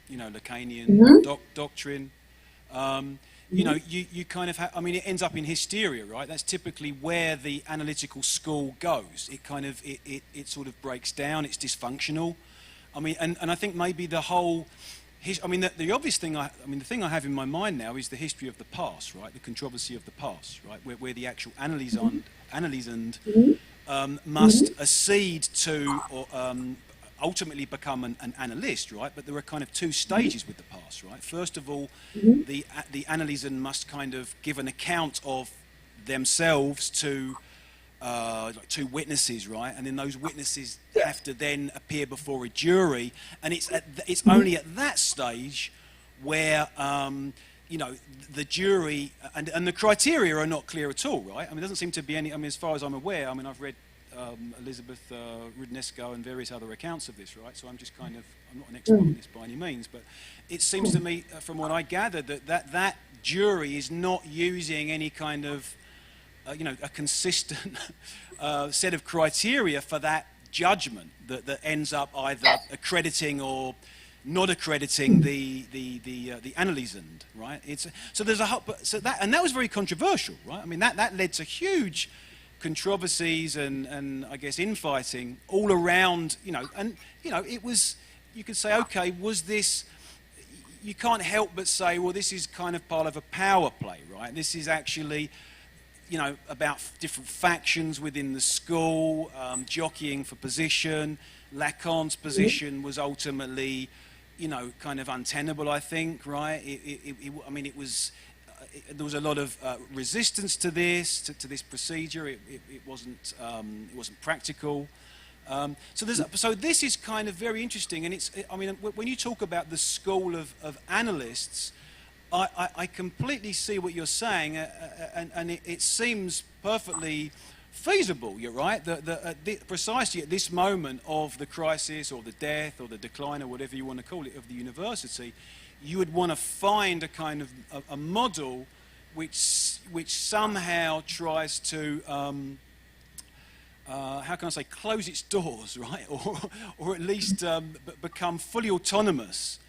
Lacanian doctrine. You kind of have, it ends up in hysteria, right? That's typically where the analytical school goes. It kind of, it sort of breaks down. It's dysfunctional. And I think maybe the whole, the obvious thing, the thing I have in my mind now is the history of the past, right? The controversy of the past, right? Where the actual analysand must accede to or ultimately become an analyst, right? But there are kind of two stages with the past, right? First of all, the analysand must kind of give an account of themselves to two witnesses, right? And then those witnesses have to then appear before a jury, and it's only at that stage where the jury and the criteria are not clear at all, right? It doesn't seem to be any. As far as I'm aware, I've read Elizabeth Rudnesco and various other accounts of this, right? So I'm not an expert on this by any means, but it seems to me, from what I gathered, that jury is not using any kind of, a consistent set of criteria for that judgment that ends up either accrediting or not accrediting the analysand, right? So there's a whole, and that was very controversial, right? That led to huge controversies and I guess infighting all around, it was, you could say, okay, was this, you can't help but say, well, this is kind of part of a power play, right? This is actually, about different factions within the school, jockeying for position. Lacan's position was ultimately, kind of untenable, I think, right? It was, there was a lot of resistance to this procedure. It wasn't practical. So this is kind of very interesting, and when you talk about the school of analysts, I completely see what you're saying, and it seems perfectly feasible. You're right. Precisely at this moment of the crisis, or the death, or the decline, or whatever you want to call it, of the university, you would want to find a kind of a model which somehow tries to how can I say, close its doors, right, or at least become fully autonomous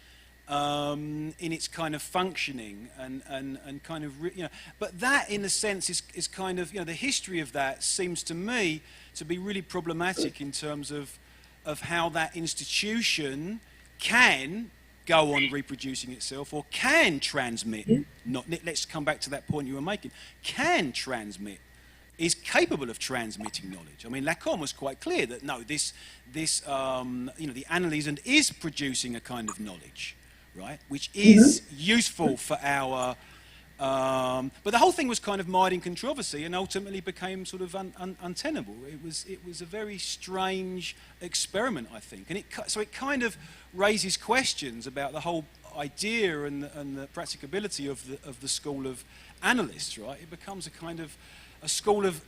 in its kind of functioning and kind of But that, in a sense, is kind of the history of that seems to me to be really problematic in terms of how that institution can go on reproducing itself, or can transmit, not, let's come back to that point you were making, can transmit, is capable of transmitting knowledge. I mean, Lacan was quite clear that no, this you know, the analysand is producing a kind of knowledge, right, which is useful for our. But the whole thing was kind of mired in controversy and ultimately became sort of untenable. It was a very strange experiment, I think, and so it kind of raises questions about the whole idea and the practicability of the school of analysts, right? It becomes a kind of a school of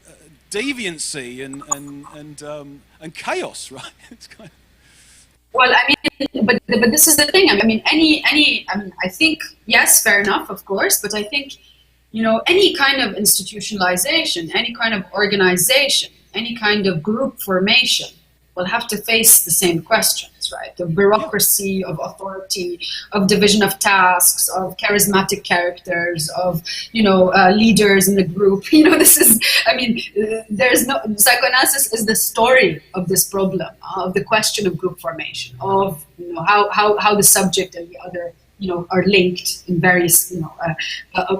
deviancy and chaos, right? It's kind of... Well, I mean, but this is the thing. I mean, I think, yes, fair enough, of course, but I think, you know, any kind of institutionalization, any kind of organization, any kind of group formation will have to face the same questions, right? Of bureaucracy, of authority, of division of tasks, of charismatic characters, of, you know, leaders in the group. You know, this is, I mean, there's no, psychoanalysis is the story of this problem, of the question of group formation, of, you know, how the subject and the other, you know, are linked in various, you know,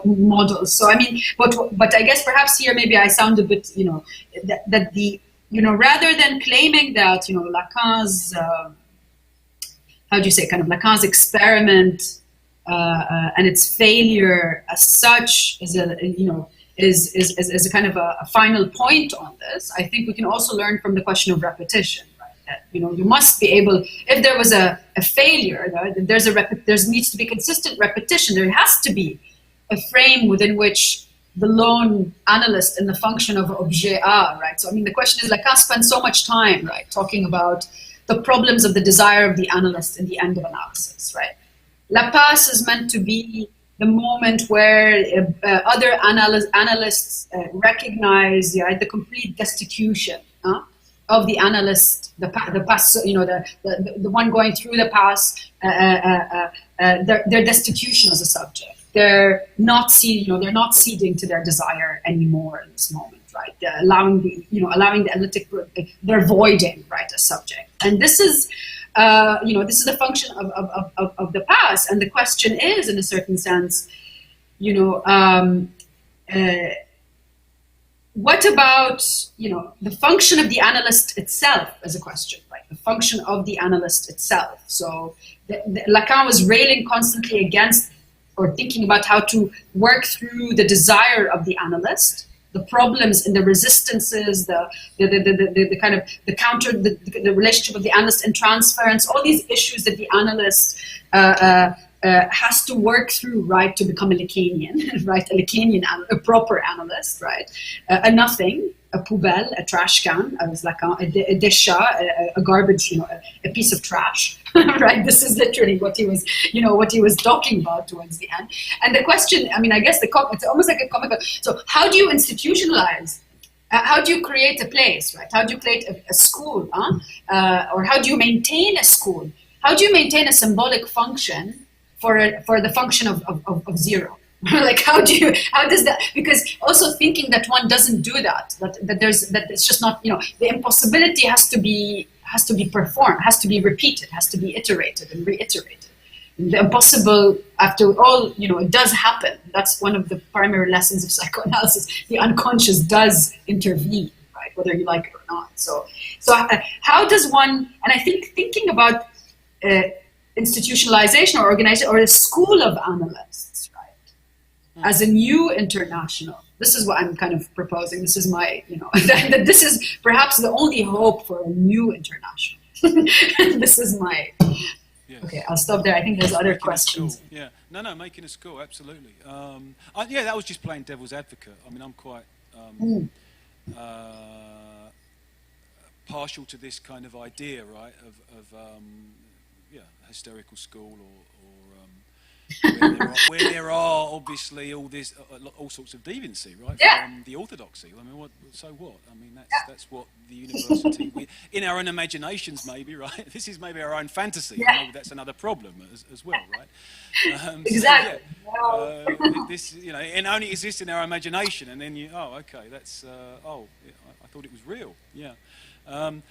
models. So, I mean, but I guess perhaps here maybe I sound a bit, you know, that the, you know, rather than claiming that, you know, Lacan's, how do you say, kind of Lacan's experiment and its failure as such is a, you know, is a kind of a final point on this, I think we can also learn from the question of repetition, right? That, you know, you must be able, if there was a failure, right, there needs to be consistent repetition. There has to be a frame within which the lone analyst in the function of objet A, right? So, I mean, the question is, Lacan spends so much time, right, talking about the problems of the desire of the analyst in the end of analysis, right? La passe is meant to be the moment where other analysts recognize, right, the complete destitution of the analyst, the pass, you know, the one going through the pass, their destitution as a subject. They're not ceding to their desire anymore in this moment, right? They're allowing the analytic, they're voiding, right, a subject. And this is, you know, this is the function of the past. And the question is, in a certain sense, you know, what about, you know, the function of the analyst itself as a question, right? The function of the analyst itself. So Lacan was railing constantly against, or thinking about how to work through the desire of the analyst, the problems and the resistances, the kind of the counter, the relationship of the analyst and transference, all these issues that the analyst has to work through, right, to become a Lacanian, right, a proper analyst, right, a nothing, a poubelle, a trash can, as Lacan, a déchet, a garbage, you know, a piece of trash, right? This is literally what he was, you know, what he was talking about towards the end. And the question, I mean, I guess it's almost like a comical. So how do you institutionalize? How do you create a place, right? How do you create a school, or how do you maintain a school? How do you maintain a symbolic function for the function of zero? Like, how does that, because also thinking that one doesn't do that it's just not, you know, the impossibility has to be performed, has to be repeated, has to be iterated and reiterated. The impossible, after all, you know, it does happen. That's one of the primary lessons of psychoanalysis. The unconscious does intervene, right, whether you like it or not. So how does one, and I think thinking about institutionalization or organization or a school of analysts, as a new international. This is what I'm kind of proposing. This is my, you know, that this is perhaps the only hope for a new international. This is my... Yes. Okay, I'll stop there. I think there's other questions. Yeah, no, making a school, absolutely. Yeah, that was just playing devil's advocate. I mean, I'm quite partial to this kind of idea, right, of hysterical school or where there are obviously all sorts of deviancy, right? Yeah. From the orthodoxy. I mean, so what? I mean, that's what the university, in our own imaginations, maybe, right? This is maybe our own fantasy. Yeah. Maybe that's another problem as well, right? Exactly. So, yeah, this, you know, it only exists in our imagination, and then okay, that's I thought it was real. Yeah. I mean,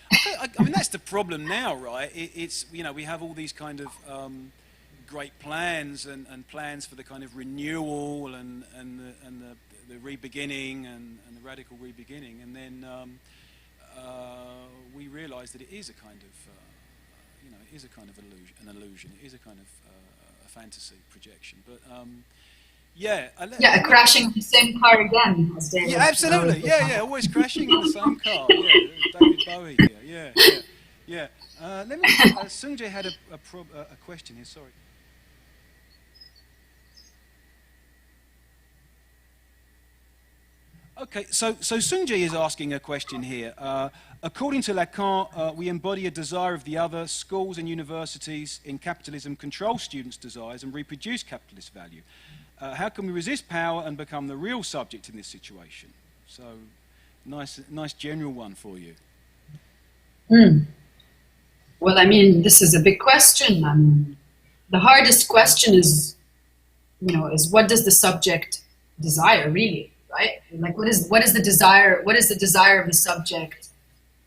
that's the problem now, right? It's, you know, we have all these kind of great plans and plans for the kind of renewal and the re-beginning and the radical re-beginning, and then we realise that it is a kind of it is a kind of illusion. It is a kind of a fantasy projection, but. A crashing in the same car again. Yeah, absolutely. Yeah, always crashing in the same car. Yeah, David Bowie here. Yeah. Let me. Sungjae had a question here. Sorry. Okay, so Sungjae is asking a question here. According to Lacan, we embody a desire of the other. Schools and universities in capitalism control students' desires and reproduce capitalist value. How can we resist power and become the real subject in this situation? So, nice general one for you. Well, I mean, this is a big question. The hardest question is what does the subject desire really, right? Like, what is the desire? What is the desire of the subject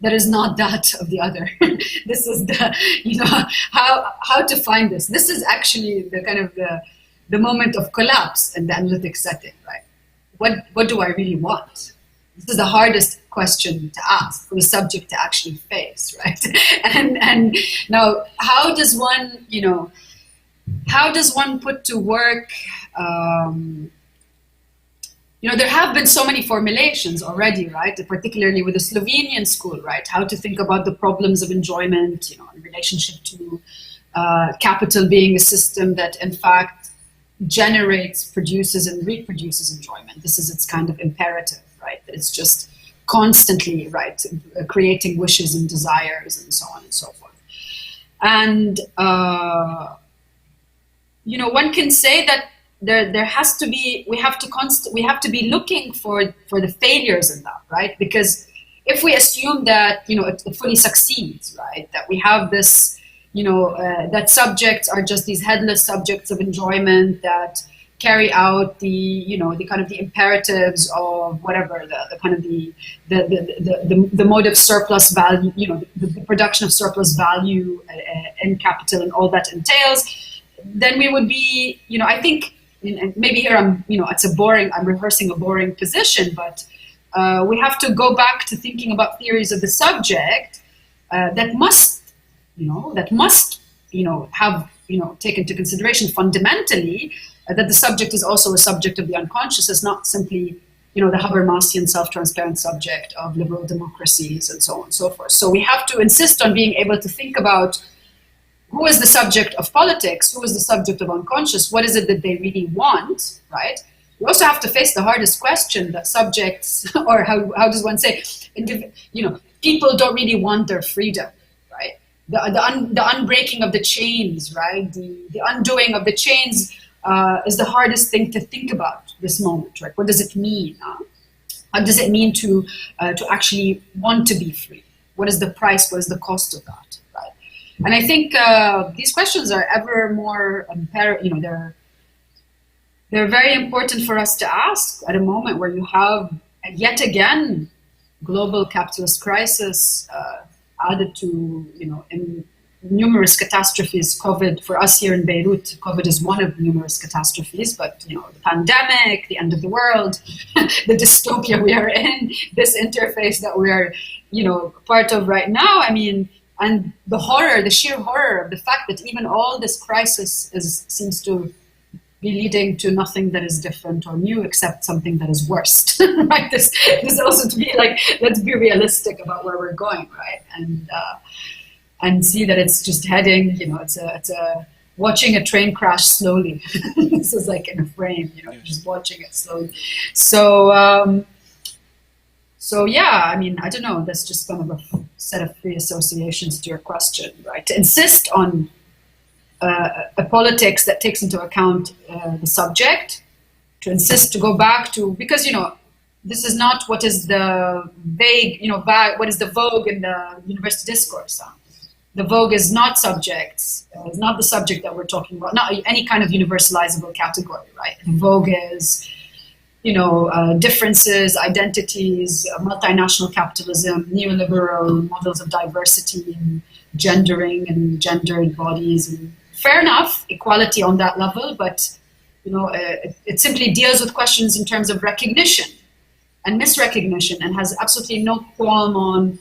that is not that of the other? This is how to find this. This is actually the kind of the moment of collapse in the analytic setting, right? What do I really want? This is the hardest question to ask for the subject to actually face, right? And now, how does one put to work? There have been so many formulations already, right? Particularly with the Slovenian school, right? How to think about the problems of enjoyment, in relationship to capital being a system that, in fact, generates, produces, and reproduces enjoyment. This is its kind of imperative, right? It's just constantly, right, creating wishes and desires and so on and so forth. And one can say that there has to be, we have to be looking for the failures in that, right? Because if we assume that it fully succeeds, right, that we have this. That subjects are just these headless subjects of enjoyment that carry out the kind of the imperatives of whatever the kind of the mode of surplus value, the production of surplus value in capital and all that entails. Then we would be, I think, and maybe here I'm rehearsing a boring position, but we have to go back to thinking about theories of the subject that must have, take into consideration fundamentally that the subject is also a subject of the unconscious. It's not simply, the Habermasian self-transparent subject of liberal democracies and so on and so forth. So we have to insist on being able to think about who is the subject of politics, who is the subject of unconscious, what is it that they really want, right? We also have to face the hardest question that subjects, or how does one say, people don't really want their freedom. The unbreaking of the chains, right? The undoing of the chains is the hardest thing to think about this moment, right? What does it mean? How does it mean to actually want to be free? What is the price? What is the cost of that, right? And I think these questions are ever more they're very important for us to ask at a moment where you have yet again global capitalist crisis. Added to, in numerous catastrophes. COVID, for us here in Beirut, COVID is one of numerous catastrophes, but, the pandemic, the end of the world, the dystopia we are in, this interface that we are, part of right now, and the sheer horror of the fact that even all this crisis seems to be leading to nothing that is different or new, except something that is worse. Right? This also to be like, let's be realistic about where we're going, right? And see that it's just heading. It's a watching a train crash slowly. This is like in a frame, just watching it slowly. So yeah, I don't know. That's just kind of a set of free associations to your question, right? To insist on a politics that takes into account the subject, to insist to go back to, because this is not what is the vague, what is the vogue in the University Discourse. The vogue is not subjects, it's not the subject that we're talking about, not any kind of universalizable category, right? The vogue is, differences, identities, multinational capitalism, neoliberal models of diversity and gendering and gendered bodies and fair enough, equality on that level, but it simply deals with questions in terms of recognition and misrecognition, and has absolutely no qualm on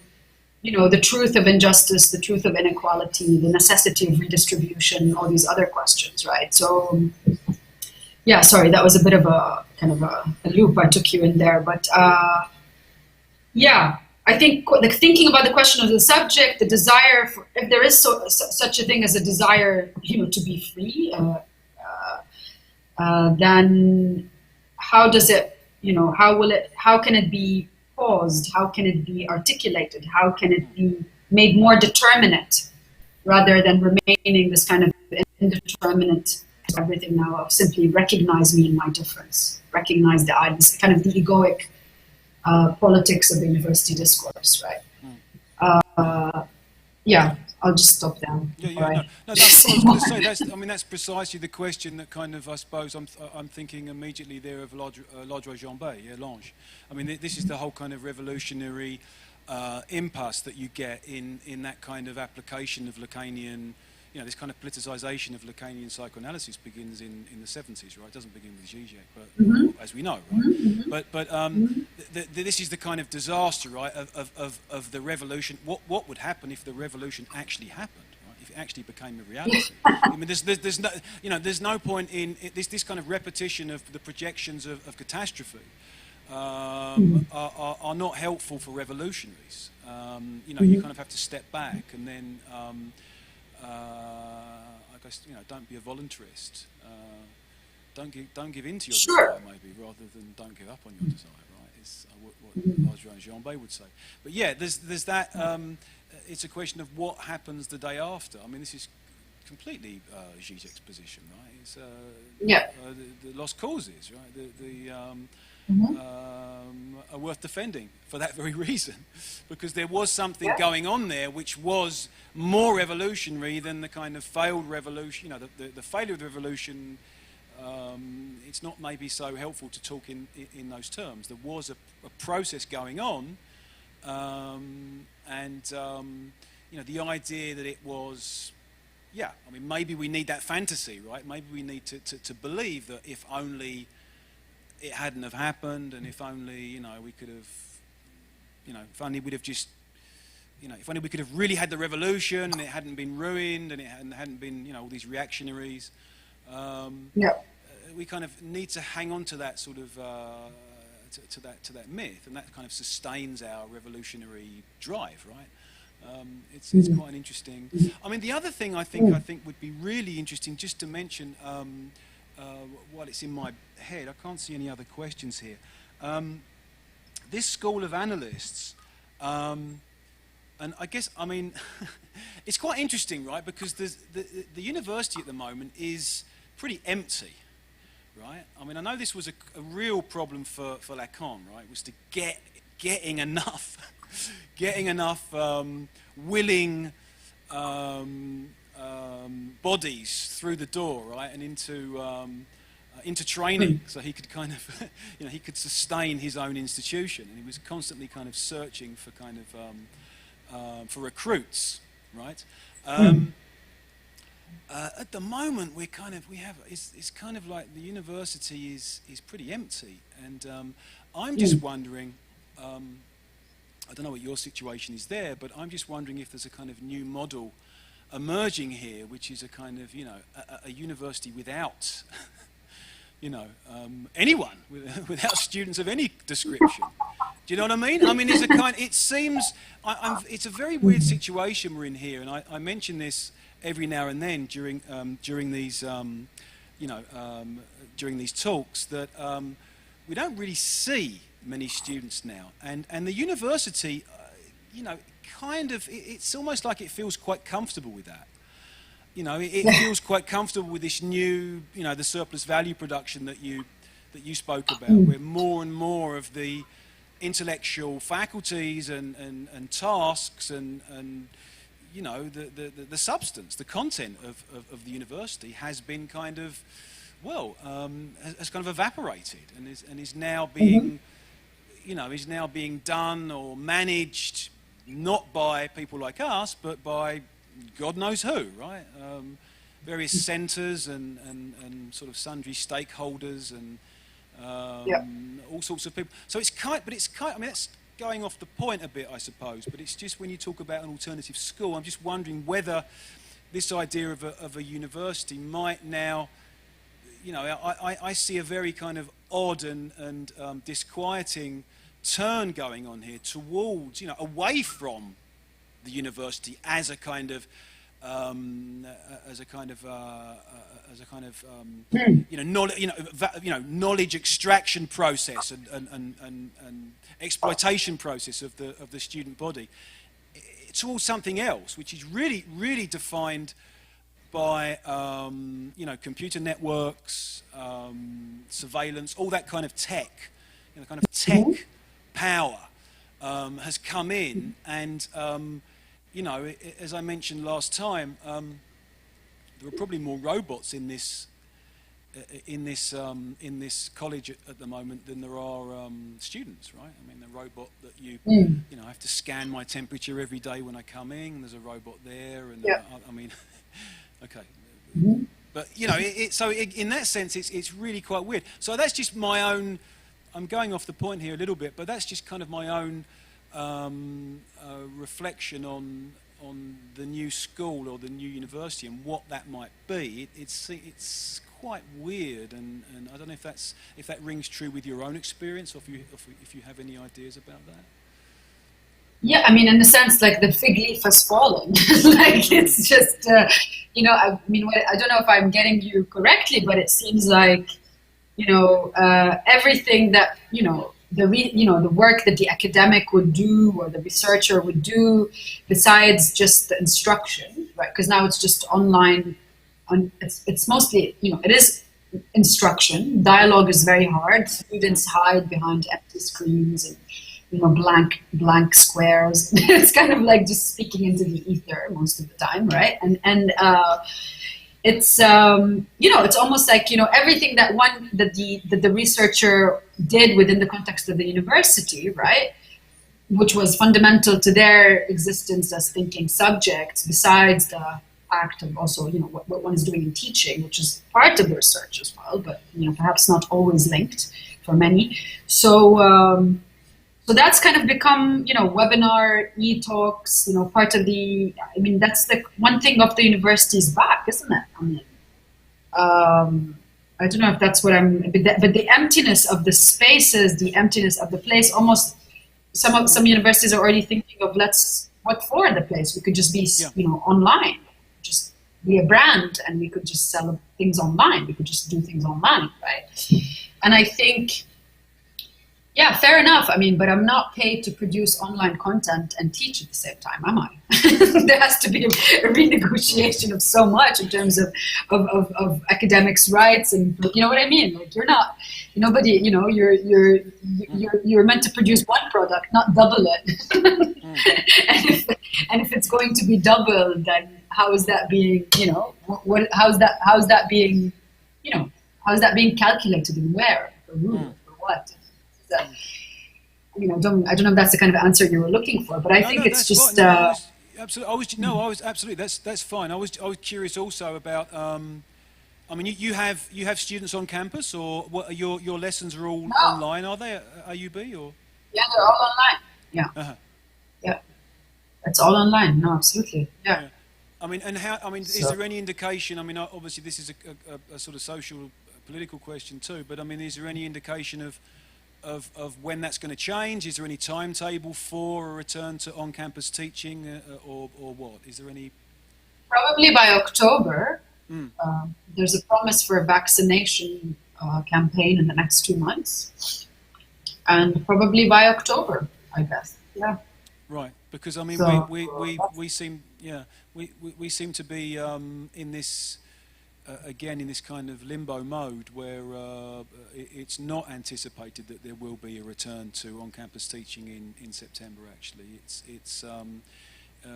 the truth of injustice, the truth of inequality, the necessity of redistribution, all these other questions, right? So, yeah, sorry, that was a bit of a kind of a loop I took you in there, but yeah, I think thinking about the question of the subject, the desire for, if there is such a thing as a desire, to be free, then how does it, how can it be paused? How can it be articulated? How can it be made more determinate rather than remaining this kind of indeterminate everything now of simply recognize me in my difference, recognize the this kind of the egoic politics of the university discourse, right? Yeah, I'll just stop there. No, that's what I was going to say. That's precisely the question that kind of, I suppose, I'm thinking immediately there of l'Ordre Jambé, Lange. I mean, this is the whole kind of revolutionary impasse that you get in that kind of application of Lacanian, this kind of politicization of Lacanian psychoanalysis begins in the 70s, right? It doesn't begin with Zizek, but as we know, right? But this is the kind of disaster, right, of the revolution. What would happen if the revolution actually happened, right? If it actually became a reality? I mean, there's no, there's no point in this kind of repetition of the projections of catastrophe are not helpful for revolutionaries. You kind of have to step back and then. I guess don't be a voluntarist. Don't give in to your desire, maybe, rather than don't give up on your desire. Right? Is what Jambé would say. But yeah, there's that. It's a question of what happens the day after. I mean, this is completely Zizek's position, right? It's the lost causes, right? Are worth defending for that very reason, because there was something going on there which was more revolutionary than the kind of failed revolution. The failure of the revolution. It's not maybe so helpful to talk in those terms. There was a process going on, and the idea that it was. Yeah, I mean, maybe we need that fantasy, right? Maybe we need to believe that if only it hadn't have happened, and if only we could have, if only we'd have just, if only we could have really had the revolution and it hadn't been ruined and it hadn't been, all these reactionaries. We kind of need to hang on to that sort of to that myth, and that kind of sustains our revolutionary drive, right? It's quite an interesting. I mean, the other thing I think would be really interesting just to mention. While it's in my head, I can't see any other questions here. This school of analysts, and I guess, I mean, it's quite interesting, right? Because the university at the moment is pretty empty, right? I mean, I know this was a real problem for Lacan, right? It was to getting enough, willing. Bodies through the door, right, and into training, so he could kind of, he could sustain his own institution, and he was constantly kind of searching for kind of for recruits, right? At the moment, it's kind of like the university is pretty empty, and I'm just wondering. I don't know what your situation is there, but I'm just wondering if there's a kind of new model emerging here, which is a kind of, a university without, anyone, without students of any description. Do you know what I mean? I mean, it seems, it's a very weird situation we're in here, and I mention this every now and then during these, during these talks, that we don't really see many students now, and the university, kind of, it's almost like it feels quite comfortable with that. It feels quite comfortable with this new, the surplus value production that you spoke about, where more and more of the intellectual faculties and tasks and the substance, the content of the university has been kind of, has kind of evaporated and is now being, is now being done or managed not by people like us, but by God knows who, right? various centres and sort of sundry stakeholders and all sorts of people. So it's kind, I mean, that's going off the point a bit, I suppose, but it's just when you talk about an alternative school, I'm just wondering whether this idea of a university might now, you know, I see a very kind of odd and disquieting turn going on here towards, you know, away from the university as a kind of knowledge extraction process and exploitation process of the student body, towards something else, which is really defined by computer networks, surveillance, all that kind of tech, kind of tech power has come in, and as I mentioned last time, there are probably more robots in this college at the moment than there are students, right? I mean, the robot that you have to scan my temperature every day when I come in. There's a robot there, and I mean, okay, but so in that sense, it's really quite weird. So that's just my own. I'm going off the point here a little bit, but that's just kind of my own reflection on the new school or the new university and what that might be. It's quite weird, and I don't know if that rings true with your own experience, or if you have any ideas about that. Yeah, I mean, in a sense, like the fig leaf has fallen. Like it's just, I mean, I don't know if I'm getting you correctly, but it seems like, everything that, the work that the academic would do or the researcher would do, besides just the instruction, right? Because now it's just online. It's mostly, it is instruction. Dialogue is very hard. Students hide behind empty screens and, blank squares. It's kind of like just speaking into the ether most of the time, right? And it's it's almost like everything that the researcher did within the context of the university, right, which was fundamental to their existence as thinking subjects, besides the act of also what one is doing in teaching, which is part of the research as well, but perhaps not always linked for many. So that's kind of become, webinar, e-talks, part of the, I mean, that's the one thing of the university's back, isn't it? I mean, I don't know if that's what but the emptiness of the spaces, the emptiness of the place, almost, some universities are already thinking of what for the place? We could just be, online, just be a brand, and we could just sell things online. We could just do things online, right? And I think, yeah, fair enough. I mean, but I'm not paid to produce online content and teach at the same time, am I? There has to be a renegotiation of so much in terms of academics' rights, and you know what I mean. Like you're not, nobody, you're meant to produce one product, not double it. and if it's going to be double, then how is that being, how's that being calculated, and where, for who, for what? I mean, I don't know if that's the kind of answer you were looking for, but I think it's just. Absolutely, I was absolutely. That's fine. I was curious also about. I mean, you have students on campus, or what? Your lessons are all online, are they? At AUB or? Yeah, they're all online. Yeah. Yeah, it's all online. No, absolutely. Yeah. I mean, and how? I mean, is there any indication? I mean, obviously, this is a sort of social, political question too. But I mean, is there any indication of when that's going to change? Is there any timetable for a return to on-campus teaching, or what? Is there any? Probably by October. There's a promise for a vaccination campaign in the next 2 months, and probably by October, I guess. Yeah. Right, because I mean, we seem we seem to be in this. Again, in this kind of limbo mode where it's not anticipated that there will be a return to on-campus teaching in September. Actually, it's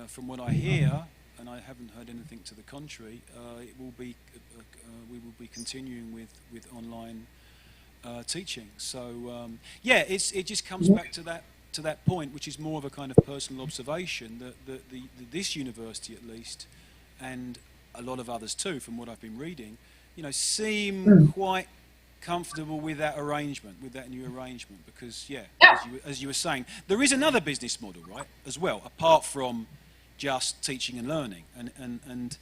from what I hear, and I haven't heard anything to the contrary. It will be we will be continuing with online teaching. So it just comes back to that point, which is more of a kind of personal observation that this university, at least, and a lot of others too, from what I've been reading, seem quite comfortable with that arrangement, with that new arrangement, because as you were saying, there is another business model, right, as well, apart from just teaching and learning, and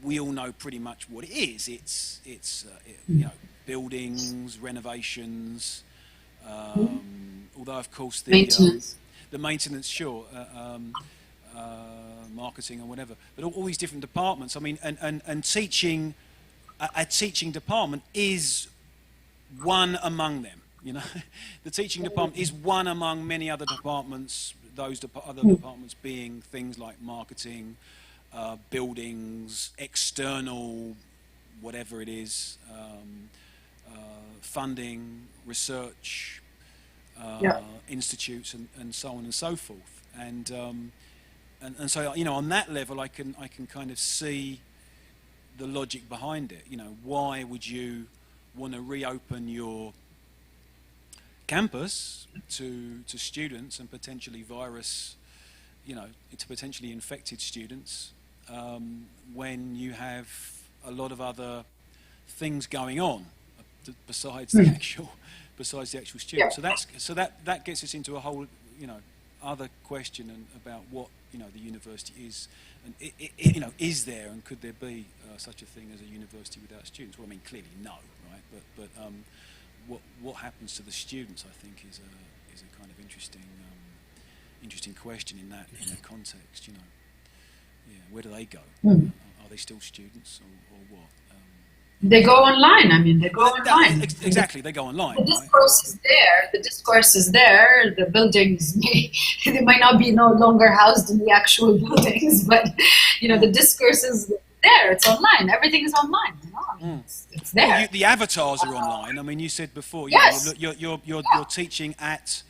we all know pretty much what it is. It's buildings, renovations, although of course the maintenance, sure, marketing or whatever, but all these different departments. I mean, and teaching, a teaching department is one among them. The teaching department is one among many other departments. Those other departments being things like marketing, buildings, external, whatever it is, funding, research, institutes, and so on and so forth. And so on that level, I can kind of see the logic behind it. Why would you want to reopen your campus to students and potentially to potentially infected students when you have a lot of other things going on besides the actual students? So that gets us into a whole other question about what the university is, and is there, and could there be such a thing as a university without students? Well, I mean, clearly no, right? But what happens to the students, I think, is a kind of interesting question in that context. Where do they go? Are they still students, or what? They go online. I mean, they go online. Exactly, they go online. The discourse is there. The discourse is there. The buildings they might not be no longer housed in the actual buildings, but the discourse is there. It's online. Everything is online. I mean, it's there. Well, the avatars are online. I mean, you said before. Yes. You're teaching at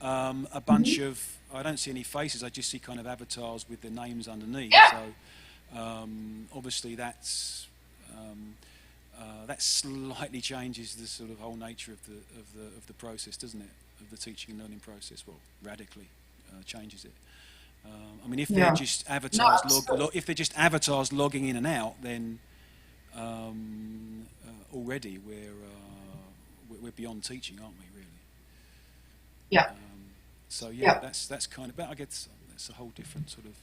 a bunch of. I don't see any faces. I just see kind of avatars with their names underneath. Yeah. So obviously that's. That slightly changes the sort of whole nature of the process, doesn't it? Of the teaching and learning process. Well, radically changes it. I mean, if they're just avatars, if they're just avatars logging in and out, then already we're beyond teaching, aren't we? Really? Yeah. So that's kind of. But I guess that's a whole different sort of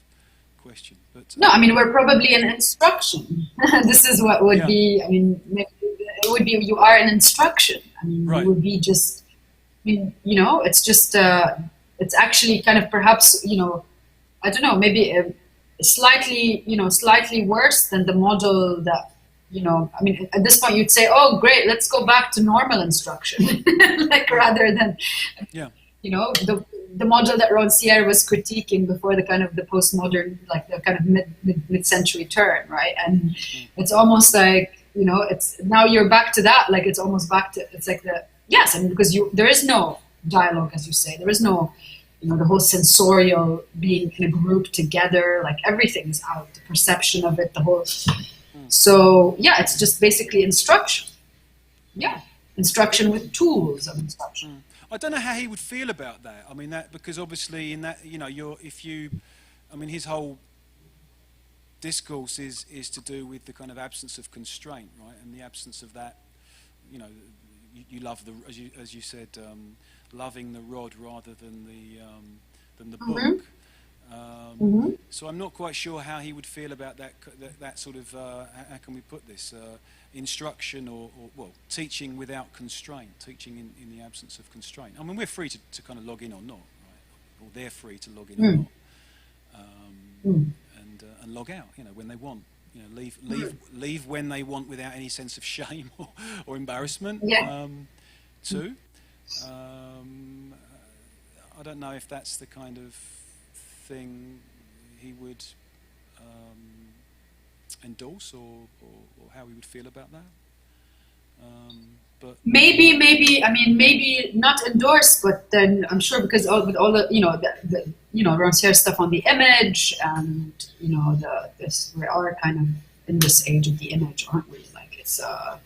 question. But no, I mean, we're probably in instruction. This is what would be. I mean, maybe it would be you are in instruction. I mean, right. It would be just. I mean, it's just. It's actually kind of perhaps I don't know, maybe slightly worse than the model that. I mean, at this point you'd say, oh, great, let's go back to normal instruction, like rather than. Yeah. The model that Rancière was critiquing before the kind of the postmodern, like the kind of mid-century turn, right? And it's almost like, it's now you're back to that, like it's almost back to, it's like I mean, because there is no dialogue, as you say, there is no, the whole sensorial being in a group together, like everything is out, the perception of it, the whole, so it's just basically instruction. Yeah, instruction with tools of instruction. I don't know how he would feel about that. I mean, because obviously in that, I mean, his whole discourse is to do with the kind of absence of constraint, right? And the absence of that, you love as you said, loving the rod rather than the book. So I'm not quite sure how he would feel about that sort of, how can we put this, instruction or teaching without constraint, teaching in the absence of constraint. I mean, we're free to kind of log in or not, right? Or they're free to log in or not, and log out, when they want. Leave when they want without any sense of shame or embarrassment. Yeah. Too. I don't know if that's the kind of thing he would endorse or how he would feel about that. But maybe I mean maybe not endorse, but then I'm sure because with all the Rancière stuff on the image and we are kind of in this age of the image, aren't we? Like it's the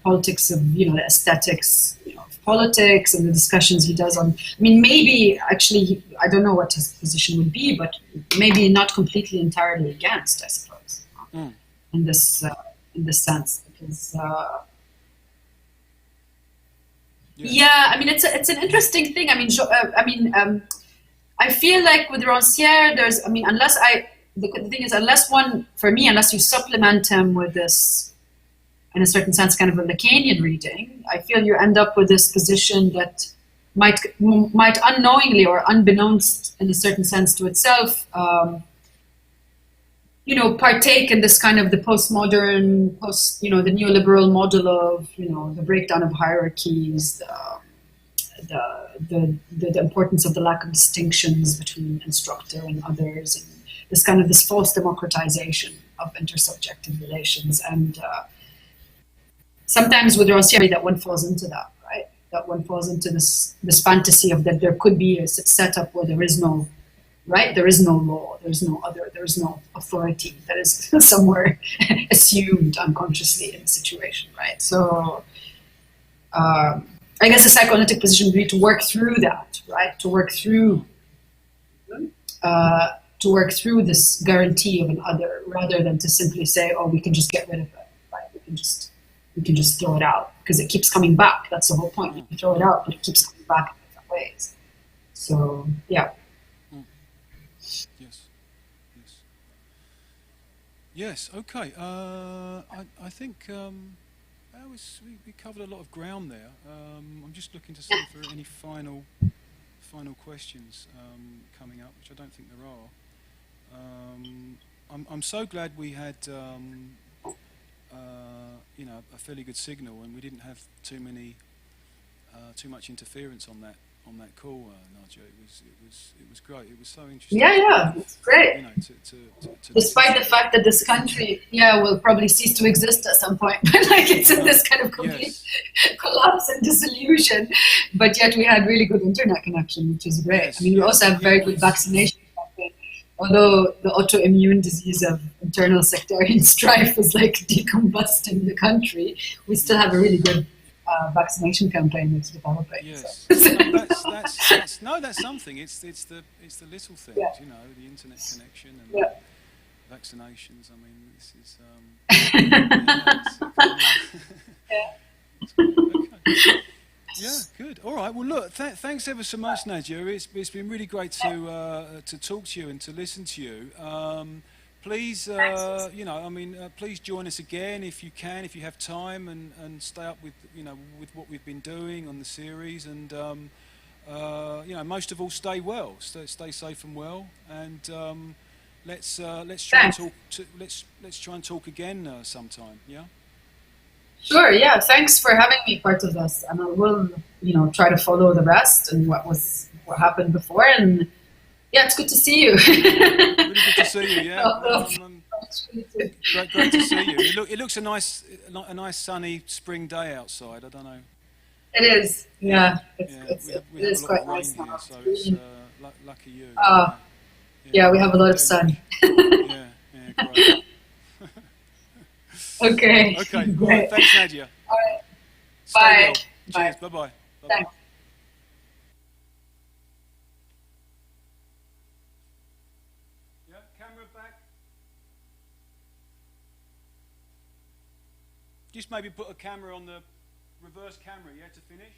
politics of the aesthetics of politics and the discussions he does on. I mean, maybe actually I don't know what his position would be, but maybe not completely entirely against, I suppose. in this sense, because yeah, I mean it's an interesting thing. I mean, I feel like with Rancière, there's, I mean, the thing is, unless you supplement him with this, in a certain sense, kind of a Lacanian reading, I feel you end up with this position that might unknowingly or unbeknownst, in a certain sense to itself, partake in this kind of the postmodern, the neoliberal model of, the breakdown of hierarchies, the importance of the lack of distinctions between instructor and others, and this false democratization of intersubjective relations. And sometimes with Rancière, that one falls into that, right? That one falls into this fantasy of that there could be a setup where there is no, right? There is no law, there is no authority that is somewhere assumed unconsciously in the situation, right? So I guess the psychoanalytic position would be to work through that, right? To work through this guarantee of an other, rather than to simply say, "Oh, we can just get rid of it, right? We can just throw it out because it keeps coming back." That's the whole point. You can throw it out, but it keeps coming back in different ways. So yeah. Yes. Okay. I think we covered a lot of ground there. I'm just looking to see if there are any final questions coming up, which I don't think there are. I'm so glad we had a fairly good signal, and we didn't have too much interference on that call, Nadia. It was great. It was so interesting. Yeah, it's great. To despite the fact that this country, will probably cease to exist at some point, but it's in this kind of complete collapse and disillusion. But yet we had really good internet connection, which is great. I mean, we also have very good vaccination campaign. Although the autoimmune disease of internal sectarian strife is decombusting the country, we still have a really good vaccination campaign that's developing. Yes, So. that's something. It's the little things, the internet connection and vaccinations. I mean, this is. Okay. Yeah, good. All right. Well, look. Thanks ever so much, Nadia. It's been really great to talk to you and to listen to you. Please, please join us again if you can, if you have time, and stay up with what we've been doing on the series. And most of all, stay well, stay safe and well. And let's try and talk. Let's try and talk again sometime. Yeah. Sure. Yeah. Thanks for having me part of this, and I will, try to follow the rest and what happened before. And yeah, it's good to see you. Really good to see you. Yeah. Great to see you. It looks a nice sunny spring day outside. I don't know. It is. Yeah. It is quite nice now. So it's lucky you. Yeah, we have a lot of sun. Yeah. Great. Okay. Okay. Right. Thanks, Nadia. All right. Bye. Bye. Cheers. Bye-bye. Thanks. Yeah, camera back. Just maybe put a camera on the reverse camera, to finish.